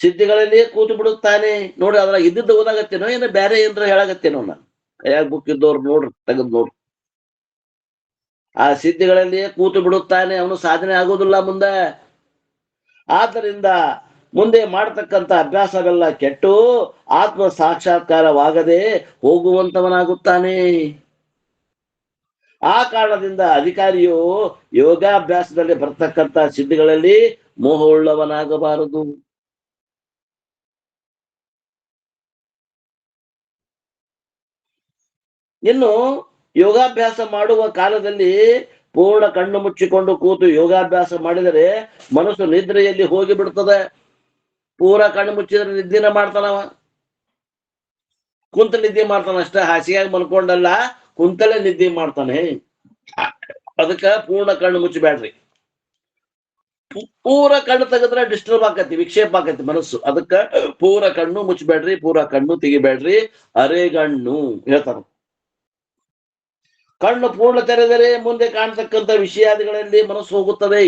ಸಿದ್ಧಿಗಳಲ್ಲಿ ಕೂತು ಬಿಡುತ್ತಾನೆ ನೋಡ್ರಿ. ಅದ್ರಾಗ ಇದ್ದಿದ್ದು ಓದಾಗತ್ತೇನೋ ಏನೋ ಬೇರೆ ಏನ್ರ ಹೇಳಾಗತ್ತೇನೋ. ನಾನು ಕೈಯಾಗ ಬುಕ್ ಇದ್ದವ್ರು ನೋಡ್ರಿ, ತೆಗೆದ್ ನೋಡ್ರಿ. ಆ ಸಿದ್ಧಿಗಳಲ್ಲಿಯೇ ಕೂತು ಬಿಡುತ್ತಾನೆ, ಅವನು ಸಾಧನೆ ಆಗೋದಿಲ್ಲ ಮುಂದೆ. ಆದ್ದರಿಂದ ಮುಂದೆ ಮಾಡತಕ್ಕಂತ ಅಭ್ಯಾಸವೆಲ್ಲ ಕೆಟ್ಟು ಆತ್ಮ ಸಾಕ್ಷಾತ್ಕಾರವಾಗದೆ ಹೋಗುವಂತವನಾಗುತ್ತಾನೆ. ಆ ಕಾರಣದಿಂದ ಅಧಿಕಾರಿಯು ಯೋಗಾಭ್ಯಾಸದಲ್ಲಿ ಬರ್ತಕ್ಕಂಥ ಸಿದ್ಧಿಗಳಲ್ಲಿ ಮೋಹವುಳ್ಳವನಾಗಬಾರದು. ಇನ್ನು ಯೋಗಾಭ್ಯಾಸ ಮಾಡುವ ಕಾಲದಲ್ಲಿ ಪೂರ್ಣ ಕಣ್ಣು ಮುಚ್ಚಿಕೊಂಡು ಕೂತು ಯೋಗಾಭ್ಯಾಸ ಮಾಡಿದರೆ ಮನಸ್ಸು ನಿದ್ರೆಯಲ್ಲಿ ಹೋಗಿ ಬಿಡ್ತದೆ. ಪೂರ ಕಣ್ಣು ಮುಚ್ಚಿದ್ರೆ ನಿದ್ದಿನ ಮಾಡ್ತಾನವ, ಕುಂತ ನಿದ್ದೆ ಮಾಡ್ತಾನ ಅಷ್ಟೇ. ಹಾಸಿಗೆಯಾಗಿ ಮಲ್ಕೊಂಡಲ್ಲ, ಕುಂತಲೇ ನಿದ್ದೆ ಮಾಡ್ತಾನೆ. ಅದಕ್ಕ ಪೂರ್ಣ ಕಣ್ಣು ಮುಚ್ಚಬೇಡ್ರಿ. ಪೂರ ಕಣ್ಣು ತೆಗೆದ್ರೆ ಡಿಸ್ಟರ್ಬ್ ಆಕತಿ, ವಿಕ್ಷೇಪ ಆಕತಿ ಮನಸ್ಸು. ಅದಕ್ಕ ಪೂರ ಕಣ್ಣು ಮುಚ್ಚಬೇಡ್ರಿ, ಪೂರ ಕಣ್ಣು ತೆಗಿಬೇಡ್ರಿ, ಅರೆಗಣ್ಣು ಹೇಳ್ತಾರ. ಕಣ್ಣು ಪೂರ್ಣ ತೆರೆದರೆ ಮುಂದೆ ಕಾಣ್ತಕ್ಕಂಥ ವಿಷಯಾದಿಗಳಲ್ಲಿ ಮನಸ್ಸು ಹೋಗುತ್ತದೆ.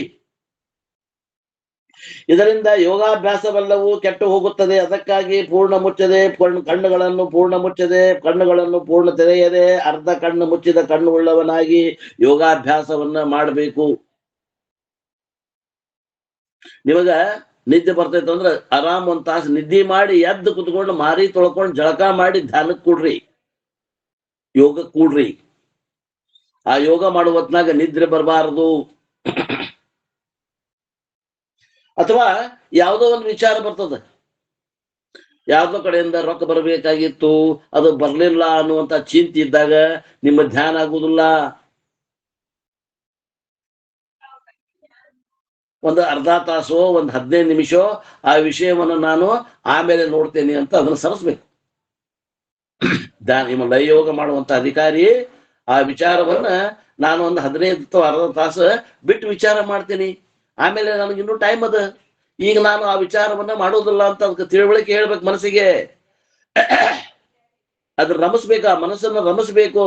ಇದರಿಂದ ಯೋಗಾಭ್ಯಾಸವೆಲ್ಲವೂ ಕೆಟ್ಟು ಹೋಗುತ್ತದೆ. ಅದಕ್ಕಾಗಿ ಪೂರ್ಣ ಮುಚ್ಚದೆ ಕಣ್ಣುಗಳನ್ನು ಪೂರ್ಣ ಮುಚ್ಚದೆ, ಕಣ್ಣುಗಳನ್ನು ಪೂರ್ಣ ತೆರೆಯದೆ, ಅರ್ಧ ಕಣ್ಣು ಮುಚ್ಚಿದ ಕಣ್ಣು ಉಳ್ಳವನಾಗಿ ಯೋಗಾಭ್ಯಾಸವನ್ನ ಮಾಡಬೇಕು. ನಿಮಗ ನಿದ್ದೆ ಬರ್ತೈತೆ ಅಂದ್ರೆ ಆರಾಮ್ ಒಂದ್ ತಾಸು ನಿದ್ದೆ ಮಾಡಿ ಎದ್ದು ಕುತ್ಕೊಂಡು ಮಾರಿ ತೊಳ್ಕೊಂಡು ಜಳಕ ಮಾಡಿ ಧ್ಯಾನಕ್ಕೆ ಕೂಡ್ರಿ, ಯೋಗಕ್ಕೆ ಕೂಡ್ರಿ. ಆ ಯೋಗ ಮಾಡುವ ಹೊತ್ನಾಗ ನಿದ್ರೆ ಬರಬಾರದು. ಅಥವಾ ಯಾವುದೋ ಒಂದು ವಿಚಾರ ಬರ್ತದೆ, ಯಾವ್ದೋ ಕಡೆಯಿಂದ ರೊಕ್ಕ ಬರಬೇಕಾಗಿತ್ತು, ಅದು ಬರ್ಲಿಲ್ಲ ಅನ್ನುವಂತ ಚಿಂತೆ ಇದ್ದಾಗ ನಿಮ್ಮ ಧ್ಯಾನ ಆಗುದಿಲ್ಲ. ಒಂದು ಅರ್ಧ ತಾಸೋ ಒಂದು 15 ನಿಮಿಷ ಆ ವಿಷಯವನ್ನು ನಾನು ಆಮೇಲೆ ನೋಡ್ತೇನೆ ಅಂತ ಅದನ್ನು ಸರಿಸ್ಬೇಕು. ನಿಮ್ಮ ಲಯ ಯೋಗ ಮಾಡುವಂತ ಅಧಿಕಾರಿ ಆ ವಿಚಾರವನ್ನ ನಾನು ಒಂದು 15 ಅಥವಾ ಅರ್ಧ ತಾಸು ಬಿಟ್ಟು ವಿಚಾರ ಮಾಡ್ತೀನಿ, ಆಮೇಲೆ ನನಗೆ ಇನ್ನೂ ಟೈಮ್ ಅದ, ಈಗ ನಾನು ಆ ವಿಚಾರವನ್ನ ಮಾಡೋದಿಲ್ಲ ಅಂತ ಅದಕ್ಕೆ ತಿಳುವಳಿಕೆ ಹೇಳ್ಬೇಕು ಮನಸ್ಸಿಗೆ. ಅದ್ರ ರಮಿಸ್ಬೇಕು, ಆ ಮನಸ್ಸನ್ನ ರಮಿಸ್ಬೇಕು.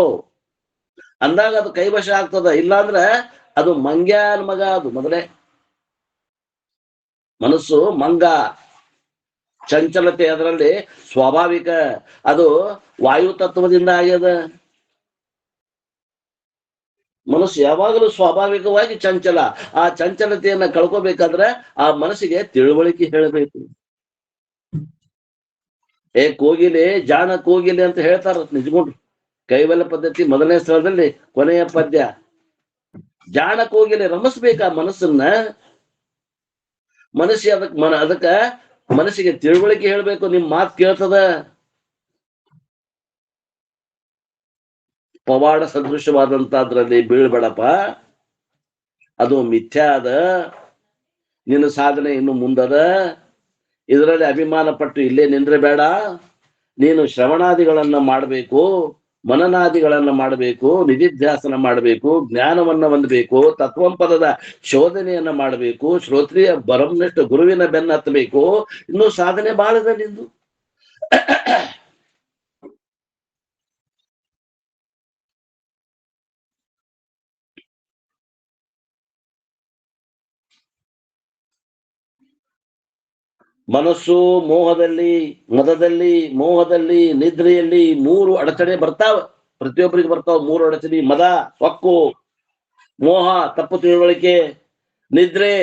ಅಂದಾಗ ಅದು ಕೈವಶ ಆಗ್ತದ. ಇಲ್ಲಾಂದ್ರ ಅದು ಮಂಗ್ಯಾನ ಮಗ. ಅದು ಮೊದಲೇ ಮನಸ್ಸು ಮಂಗ, ಚಂಚಲತೆ ಅದರಲ್ಲಿ ಸ್ವಾಭಾವಿಕ. ಅದು ವಾಯು ತತ್ವದಿಂದ ಆಗ್ಯದ. ಮನಸ್ಸು ಯಾವಾಗಲೂ ಸ್ವಾಭಾವಿಕವಾಗಿ ಚಂಚಲ. ಆ ಚಂಚಲತೆಯನ್ನ ಕಳ್ಕೋಬೇಕಾದ್ರೆ ಆ ಮನಸ್ಸಿಗೆ ತಿಳುವಳಿಕೆ ಹೇಳಬೇಕು. ಕೋಗಿಲೆ ಜಾಣ ಕೋಗಿಲೆ ಅಂತ ಹೇಳ್ತಾರ ನಿಜಗೊಂಡ್ರು. ಕೈವಲ್ಯ ಪದ್ಧತಿ ಮೊದಲನೇ ಸ್ಥಳದಲ್ಲಿ ಕೊನೆಯ ಪದ್ಯ. ಜಾಣ ಕೋಗಿಲೆ ರಮಿಸ್ಬೇಕ ಮನಸ್ಸನ್ನ. ಅದಕ್ಕ ಮನಸ್ಸಿಗೆ ತಿಳುವಳಿಕೆ ಹೇಳ್ಬೇಕು. ನಿಮ್ ಮಾತು ಕೇಳ್ತದ. ಪವಾಡ ಸದೃಶವಾದಂತದ್ರಲ್ಲಿ ಬೀಳ್ಬೇಡಪ್ಪ, ಅದು ಮಿಥ್ಯಾ ಅದ. ನಿನ್ನ ಸಾಧನೆ ಇನ್ನು ಮುಂದದ. ಇದರಲ್ಲಿ ಅಭಿಮಾನ ಪಟ್ಟು ಇಲ್ಲೇ ನಿಂದ್ರೆ ಬೇಡ. ನೀನು ಶ್ರವಣಾದಿಗಳನ್ನ ಮಾಡಬೇಕು, ಮನನಾದಿಗಳನ್ನ ಮಾಡಬೇಕು, ನಿಧಿಧ್ಯಾಸನ ಮಾಡಬೇಕು, ಜ್ಞಾನವನ್ನ ಹೊಂದಬೇಕು, ತತ್ವಂಪದದ ಶೋಧನೆಯನ್ನ ಮಾಡಬೇಕು, ಶ್ರೋತ್ರಿಯ ಬರಂನಷ್ಟು ಗುರುವಿನ ಬೆನ್ನ ಹತ್ತಬೇಕು. ಇನ್ನು ಸಾಧನೆ ಬಾಳದ ನಿಂದು. ಮನಸ್ಸು ಮೋಹದಲ್ಲಿ, ಮದದಲ್ಲಿ, ಮೋಹದಲ್ಲಿ, ನಿದ್ರೆಯಲ್ಲಿ 3 ಅಡಚಣೆ ಬರ್ತಾವ. ಪ್ರತಿಯೊಬ್ಬರಿಗೆ ಬರ್ತಾವ 3 ಅಡಚಣೆ. ಮದ ಸೊಕ್ಕು, ಮೋಹ ತಪ್ಪು ತಿಳುವಳಿಕೆ, ನಿದ್ರೆ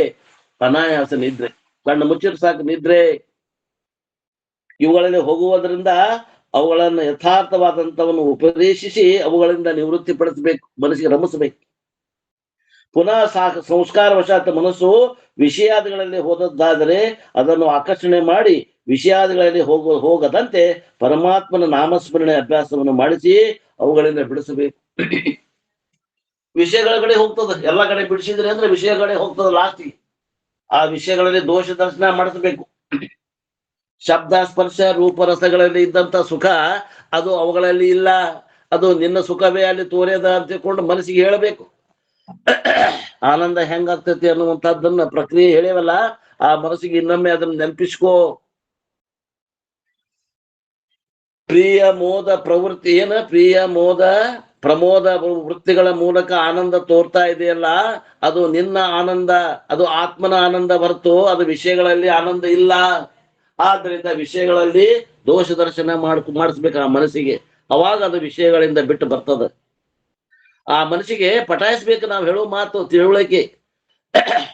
ಅನಾಯಾಸ ನಿದ್ರೆ, ಕಣ್ಣು ಮುಚ್ಚಿರ್ ಸಾಕು ನಿದ್ರೆ. ಇವುಗಳಲ್ಲಿ ಹೋಗುವುದರಿಂದ ಅವುಗಳನ್ನು ಯಥಾರ್ಥವಾದಂತವನ್ನು ಉಪದೇಶಿಸಿ ಅವುಗಳಿಂದ ನಿವೃತ್ತಿ ಪಡಿಸಬೇಕು, ಮನಸ್ಸಿಗೆ ರಮಿಸಬೇಕು. ಪುನಃ ಸಂಸ್ಕಾರವಶಾತ್ ಮನಸ್ಸು ವಿಷಯಾದಿಗಳಲ್ಲಿ ಹೋದದ್ದಾದರೆ ಅದನ್ನು ಆಕರ್ಷಣೆ ಮಾಡಿ ವಿಷಯಾದಿಗಳಲ್ಲಿ ಹೋಗದಂತೆ ಪರಮಾತ್ಮನ ನಾಮಸ್ಮರಣೆ ಅಭ್ಯಾಸವನ್ನು ಮಾಡಿಸಿ ಅವುಗಳಿಂದ ಬಿಡಿಸಬೇಕು. ವಿಷಯಗಳ ಕಡೆ ಹೋಗ್ತದ. ಎಲ್ಲ ಕಡೆ ಬಿಡಿಸಿದ್ರೆ ಅಂದ್ರೆ ವಿಷಯಗಳ ಕಡೆ ಹೋಗ್ತದ. ಲಾಸ್ಟಿಗೆ ಆ ವಿಷಯಗಳಲ್ಲಿ ದೋಷ ದರ್ಶನ ಮಾಡಿಸಬೇಕು. ಶಬ್ದ ಸ್ಪರ್ಶ ರೂಪರಸಗಳಲ್ಲಿ ಇದ್ದಂತ ಸುಖ ಅದು ಅವುಗಳಲ್ಲಿ ಇಲ್ಲ. ಅದು ನಿನ್ನ ಸುಖವೇ ಅಲ್ಲಿ ತೋರ್ಯದ ಅಂತ ತಿಳ್ಕೊಂಡು ಮನಸ್ಸಿಗೆ ಹೇಳಬೇಕು. ಆನಂದ ಹೆಂಗಾಗ್ತೈತಿ ಅನ್ನುವಂಥದ್ದನ್ನ ಪ್ರಕ್ರಿಯೆ ಹೇಳೇವಲ್ಲ, ಆ ಮನಸ್ಸಿಗೆ ಇನ್ನೊಮ್ಮೆ ಅದನ್ನ ನೆನಪಿಸ್ಕೋ. ಪ್ರಿಯ ಮೋದ ಪ್ರವೃತ್ತಿ ಏನ ಪ್ರಿಯ ಮೋದ ಪ್ರಮೋದ ವೃತ್ತಿಗಳ ಮೂಲಕ ಆನಂದ ತೋರ್ತಾ ಇದೆಯಲ್ಲ, ಅದು ನಿನ್ನ ಆನಂದ, ಅದು ಆತ್ಮನ ಆನಂದ ಹೊರತು ಅದು ವಿಷಯಗಳಲ್ಲಿ ಆನಂದ ಇಲ್ಲ. ಆದ್ರಿಂದ ವಿಷಯಗಳಲ್ಲಿ ದೋಷ ದರ್ಶನ ಮಾಡಿಸ್ಬೇಕು ಆ ಮನಸ್ಸಿಗೆ, ಅವಾಗ ಅದು ವಿಷಯಗಳಿಂದ ಬಿಟ್ಟು ಬರ್ತದ. ಆ ಮನಸ್ಸಿಗೆ ಪಟಾಯಿಸ್ಬೇಕು ನಾವು ಹೇಳೋ ಮಾತು ತಿಳುವಳಿಕೆ.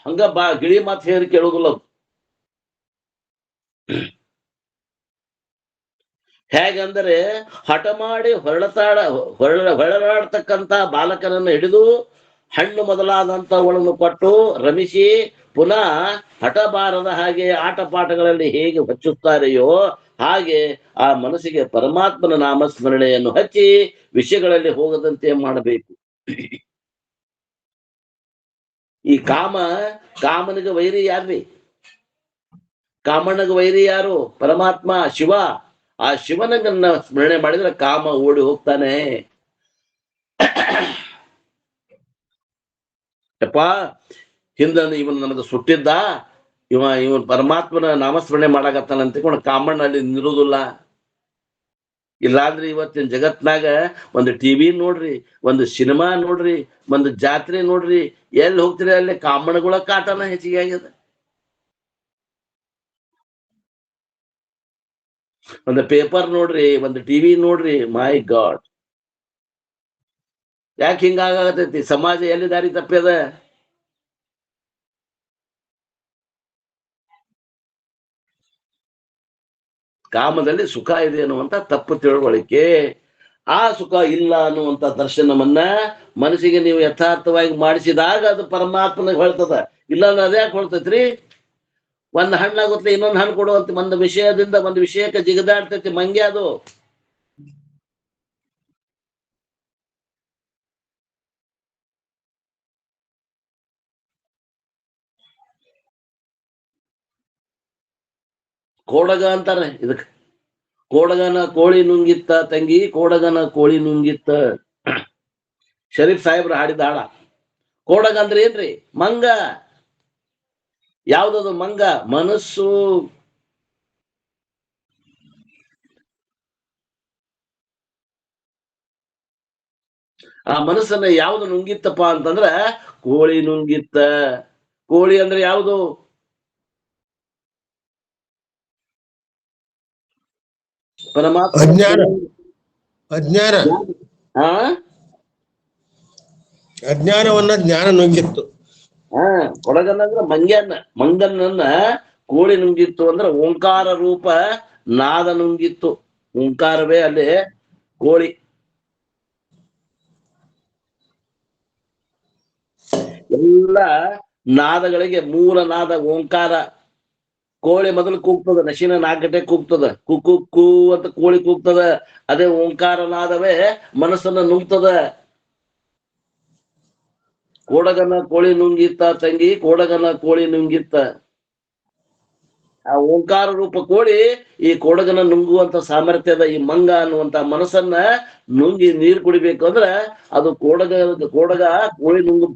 ಹಂಗ ಗಿಳಿ ಮಾತು ಹೇಳಿ ಕೇಳುದಿಲ್ಲ. ಹೇಗಂದರೆ ಹಠ ಮಾಡಿ ಹೊರಳಾಡ್ತಕ್ಕಂತ ಬಾಲಕನನ್ನು ಹಿಡಿದು ಹಣ್ಣು ಮೊದಲಾದಂಥವುಗಳನ್ನು ಕೊಟ್ಟು ರಮಿಸಿ ಪುನಃ ಹಠ ಬಾರದ ಹಾಗೆ ಆಟ ಪಾಠಗಳಲ್ಲಿ ಹೇಗೆ ಹಚ್ಚುತ್ತಾರೆಯೋ ಹಾಗೆ ಆ ಮನಸ್ಸಿಗೆ ಪರಮಾತ್ಮನ ನಾಮಸ್ಮರಣೆಯನ್ನು ಹಚ್ಚಿ ವಿಷಯಗಳಲ್ಲಿ ಹೋಗದಂತೆ ಮಾಡಬೇಕು. ಈ ಕಾಮನಿಗೆ ವೈರಿ ಯಾರ್ರಿ? ಕಾಮಣ್ಣಗ ವೈರಿ ಯಾರು? ಪರಮಾತ್ಮ ಶಿವ. ಆ ಶಿವನನ್ನ ಸ್ಮರಣೆ ಮಾಡಿದ್ರೆ ಕಾಮ ಓಡಿ ಹೋಗ್ತಾನೆ. ಯಪ್ಪ ಹಿಂದ ಇವನ್ ನನಗೆ ಸುಟ್ಟಿದ್ದ, ಇವನ್ ಪರಮಾತ್ಮನ ನಾಮಸ್ಮರಣೆ ಮಾಡಾಕತ್ತಾನ ಅಂತ ತಿಳ್ಕೊಂಡು ಕಾಮಣ್ಣ ಅಲ್ಲಿ ನಿರುವುದಿಲ್ಲ. ಇಲ್ಲಾಂದ್ರೆ ಇವತ್ತಿನ ಜಗತ್ನಾಗ ಒಂದು ಟಿವಿ ನೋಡ್ರಿ, ಒಂದು ಸಿನಿಮಾ ನೋಡ್ರಿ, ಒಂದು ಜಾತ್ರೆ ನೋಡ್ರಿ, ಎಲ್ಲಿ ಹೋಗ್ತೀರಿ ಅಲ್ಲಿ ಕಾಮಣ್ಣಗಳ ಕಾಟನ ಹೆಚ್ಚಿಗೆ ಆಗ್ಯದ. ಒಂದು ಪೇಪರ್ ನೋಡ್ರಿ, ಒಂದು ಟಿವಿ ನೋಡ್ರಿ, ಮೈ ಗಾಡ್ ಯಾಕೆ ಹಿಂಗಾಗತೈತಿ? ಸಮಾಜ ಎಲ್ಲಿ ದಾರಿ ತಪ್ಪ್ಯದ? ಕಾಮದಲ್ಲಿ ಸುಖ ಇದೆ ಅನ್ನುವಂತ ತಪ್ಪು ತಿಳುವಳಿಕೆ, ಆ ಸುಖ ಇಲ್ಲ ಅನ್ನುವಂತ ದರ್ಶನವನ್ನ ಮನಸ್ಸಿಗೆ ನೀವು ಯಥಾರ್ಥವಾಗಿ ಮಾಡಿಸಿದಾಗ ಅದು ಪರಮಾತ್ಮನಿಗೆ ಹೇಳ್ತದ. ಇಲ್ಲ ಅದೇ ಯಾಕೆ ಹೊಳ್ತೈತ್ರಿ? ಒಂದ್ ಹಣ್ಣಾಗುತ್ತೆ ಇನ್ನೊಂದು ಹಣ್ಣು ಕೊಡುವಂತ ಒಂದು ವಿಷಯದಿಂದ ಒಂದು ವಿಷಯಕ್ಕೆ ಜಿಗದಾಡ್ತೈತಿ ಮಂಗೆ. ಅದು ಕೋಡಗ ಅಂತಾರೆ ಇದಕ್. ಕೋಡಗನ ಕೋಳಿ ನುಂಗಿತ್ತ ತಂಗಿ, ಕೋಡಗನ ಕೋಳಿ ನುಂಗಿತ್ತ. ಶರೀಫ್ ಸಾಹೇಬ್ರ ಹಾಡಿದ ಹಾಡ. ಕೋಡಗ ಅಂದ್ರೆ ಏನ್ರಿ? ಮಂಗ. ಯಾವ್ದದು ಮಂಗ? ಮನಸ್ಸು. ಆ ಮನಸ್ಸನ್ನ ಯಾವ್ದು ನುಂಗಿತ್ತಪ್ಪ ಅಂತಂದ್ರ ಕೋಳಿ ನುಂಗಿತ್ತ. ಕೋಳಿ ಅಂದ್ರೆ ಯಾವುದು? ಪರಮಾತ್ಮ. ಅಜ್ಞಾನ. ಅಜ್ಞಾನ. ಹಾ, ಅಜ್ಞಾನವನ್ನ ಜ್ಞಾನ ನುಂಗಿತ್ತು. ಕೊಡಗನಂದ್ರ ಮಂಗನನ್ನ ಕೋಳಿ ನುಂಗಿತ್ತು ಅಂದ್ರೆ ಓಂಕಾರ ರೂಪ ನಾದ ನುಂಗಿತ್ತು. ಓಂಕಾರವೇ ಅಲ್ಲಿ ಕೋಳಿ. ಎಲ್ಲ ನಾದಗಳಿಗೆ ಮೂಲ ನಾದ ಓಂಕಾರ. ಕೋಳಿ ಮೊದಲು ಕೂಗ್ತದ, ನಶಿನ 4 ಗಂಟೆ ಕೂಗ್ತದ, ಕುಕ್ಕು ಕೂ ಅಂತ ಕೋಳಿ ಕೂಗ್ತದ. ಅದೇ ಓಂಕಾರ ನಾದವೇ ಮನಸ್ಸನ್ನ ನುಂಗ್ತದ. ಕೋಡಗನ ಕೋಳಿ ನುಂಗಿತ್ತ ತಂಗಿ, ಕೋಡಗನ ಕೋಳಿ ನುಂಗಿತ್ತ. ಆ ಓಂಕಾರ ರೂಪ ಕೋಳಿ ಈ ಕೋಡಗನ ನುಂಗುವಂತ ಸಾಮರ್ಥ್ಯದ ಈ ಮಂಗ ಅನ್ನುವಂತ ಮನಸ್ಸನ್ನ ನುಂಗಿ ನೀರು ಕುಡಿಬೇಕು ಅಂದ್ರ ಅದು ಕೋಡಗ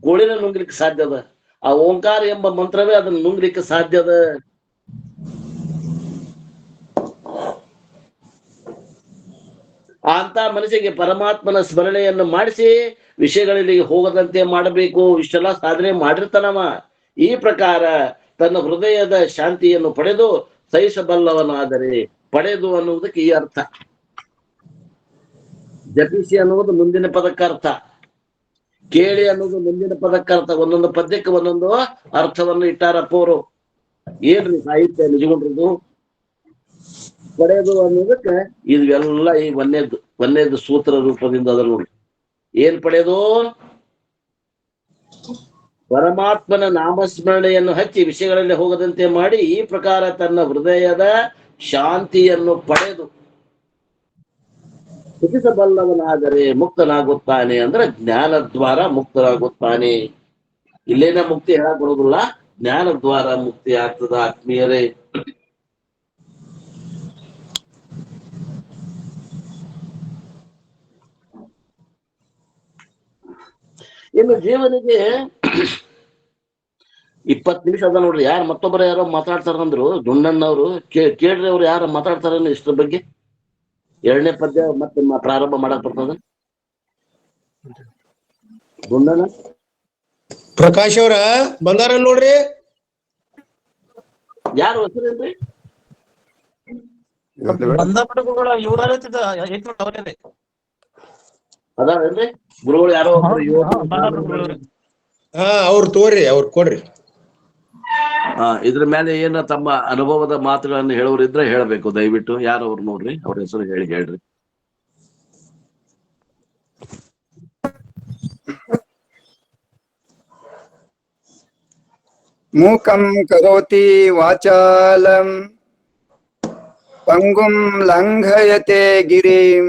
ಕೋಳಿನ ನುಂಗ್ಲಿಕ್ಕೆ ಸಾಧ್ಯದ. ಆ ಓಂಕಾರ ಎಂಬ ಮಂತ್ರವೇ ಅದನ್ನ ನುಂಗ್ಲಿಕ್ಕೆ ಸಾಧ್ಯದ. ಅಂತ ಮನಸ್ಸಿಗೆ ಪರಮಾತ್ಮನ ಸ್ಮರಣೆಯನ್ನು ಮಾಡಿಸಿ ವಿಷಯಗಳಲ್ಲಿ ಹೋಗದಂತೆ ಮಾಡಬೇಕು. ಇಷ್ಟೆಲ್ಲ ಸಾಧನೆ ಮಾಡಿರ್ತಾನವ. ಈ ಪ್ರಕಾರ ತನ್ನ ಹೃದಯದ ಶಾಂತಿಯನ್ನು ಪಡೆದು ಸಹಿಸಬಲ್ಲವನಾದರೆ, ಪಡೆದು ಅನ್ನುವುದಕ್ಕೆ ಈ ಅರ್ಥ. ಜಪಿಸಿ ಅನ್ನುವುದು ಮುಂದಿನ ಪದಕ್ಕರ್ಥ, ಕೇಳಿ ಅನ್ನೋದು ಮುಂದಿನ ಪದಕ್ಕರ್ಥ. ಒಂದೊಂದು ಪದ್ಯಕ್ಕೆ ಒಂದೊಂದು ಅರ್ಥವನ್ನು ಇಟ್ಟಾರಪ್ಪವರು. ಏನ್ರಿ ಸಾಹಿತ್ಯ ನಿಜಗೊಂಡ್ರದು? ಪಡೆದು ಅನ್ನೋದಕ್ಕೆ ಇವೆಲ್ಲ ಈ ಒಂದೇದು ಸೂತ್ರ ರೂಪದಿಂದ ಅದ ನೋಡಿ. ಏನ್ ಪಡೆದು? ಪರಮಾತ್ಮನ ನಾಮಸ್ಮರಣೆಯನ್ನು ಹಚ್ಚಿ ವಿಷಯಗಳಲ್ಲಿ ಹೋಗದಂತೆ ಮಾಡಿ ಈ ಪ್ರಕಾರ ತನ್ನ ಹೃದಯದ ಶಾಂತಿಯನ್ನು ಪಡೆದು ಸುಖಿಸಬಲ್ಲವನಾದರೆ ಮುಕ್ತನಾಗುತ್ತಾನೆ. ಅಂದ್ರೆ ಜ್ಞಾನದ್ವಾರ ಮುಕ್ತನಾಗುತ್ತಾನೆ. ಇಲ್ಲೇನ ಮುಕ್ತಿ ಹೇಳಕ್ ಬರೋದಿಲ್ಲ, ಜ್ಞಾನದ್ವಾರ ಮುಕ್ತಿ ಆಗ್ತದ ಆತ್ಮೀಯರೇ. ಇನ್ನು ಜೀವನಿಗೆ 20 ನಿಮಿಷ ಅದ ನೋಡ್ರಿ. ಯಾರು ಮತ್ತೊಬ್ಬರ ಯಾರೋ ಮಾತಾಡ್ತಾರಂದ್ರು, ದುಂಡಣ್ಣವ್ರು. ಕೇಳ್ರಿ ಅವ್ರು ಯಾರು ಮಾತಾಡ್ತಾರ ಇಷ್ಟರ ಬಗ್ಗೆ. ಎರಡನೇ ಪದ್ಯ ಮತ್ತೆ ಪ್ರಾರಂಭ ಮಾಡಕ್ ಬರ್ತದ? ಗುಂಡಣ್ಣ ಪ್ರಕಾಶ್ ಅವ್ರ ಬಂದಾರ ನೋಡ್ರಿ. ಯಾರು ಹೆಸರೇನ್ರಿ? ಅದಾವೇನ್ರಿ ಗುರುಗಳು? ಯಾರೋ ಒಬ್ರು ಹಾ ಅವ್ರು ತೋರಿ, ಅವ್ರು ಕೊಡ್ರಿ. ಇದ್ರ ಮೇಲೆ ಏನ ತಮ್ಮ ಅನುಭವದ ಮಾತುಗಳನ್ನು ಹೇಳೋರಿದ್ರೆ ಹೇಳ್ಬೇಕು ದಯವಿಟ್ಟು. ಯಾರು ಅವ್ರು ನೋಡ್ರಿ, ಅವ್ರ ಹೆಸರು ಹೇಳ್ರಿ. ಮೂಕಂ ಕರೋತಿ ವಾಚಾಲಂ ಪಂಗುಂ ಲಂಘಯತೆ ಗಿರಿಂ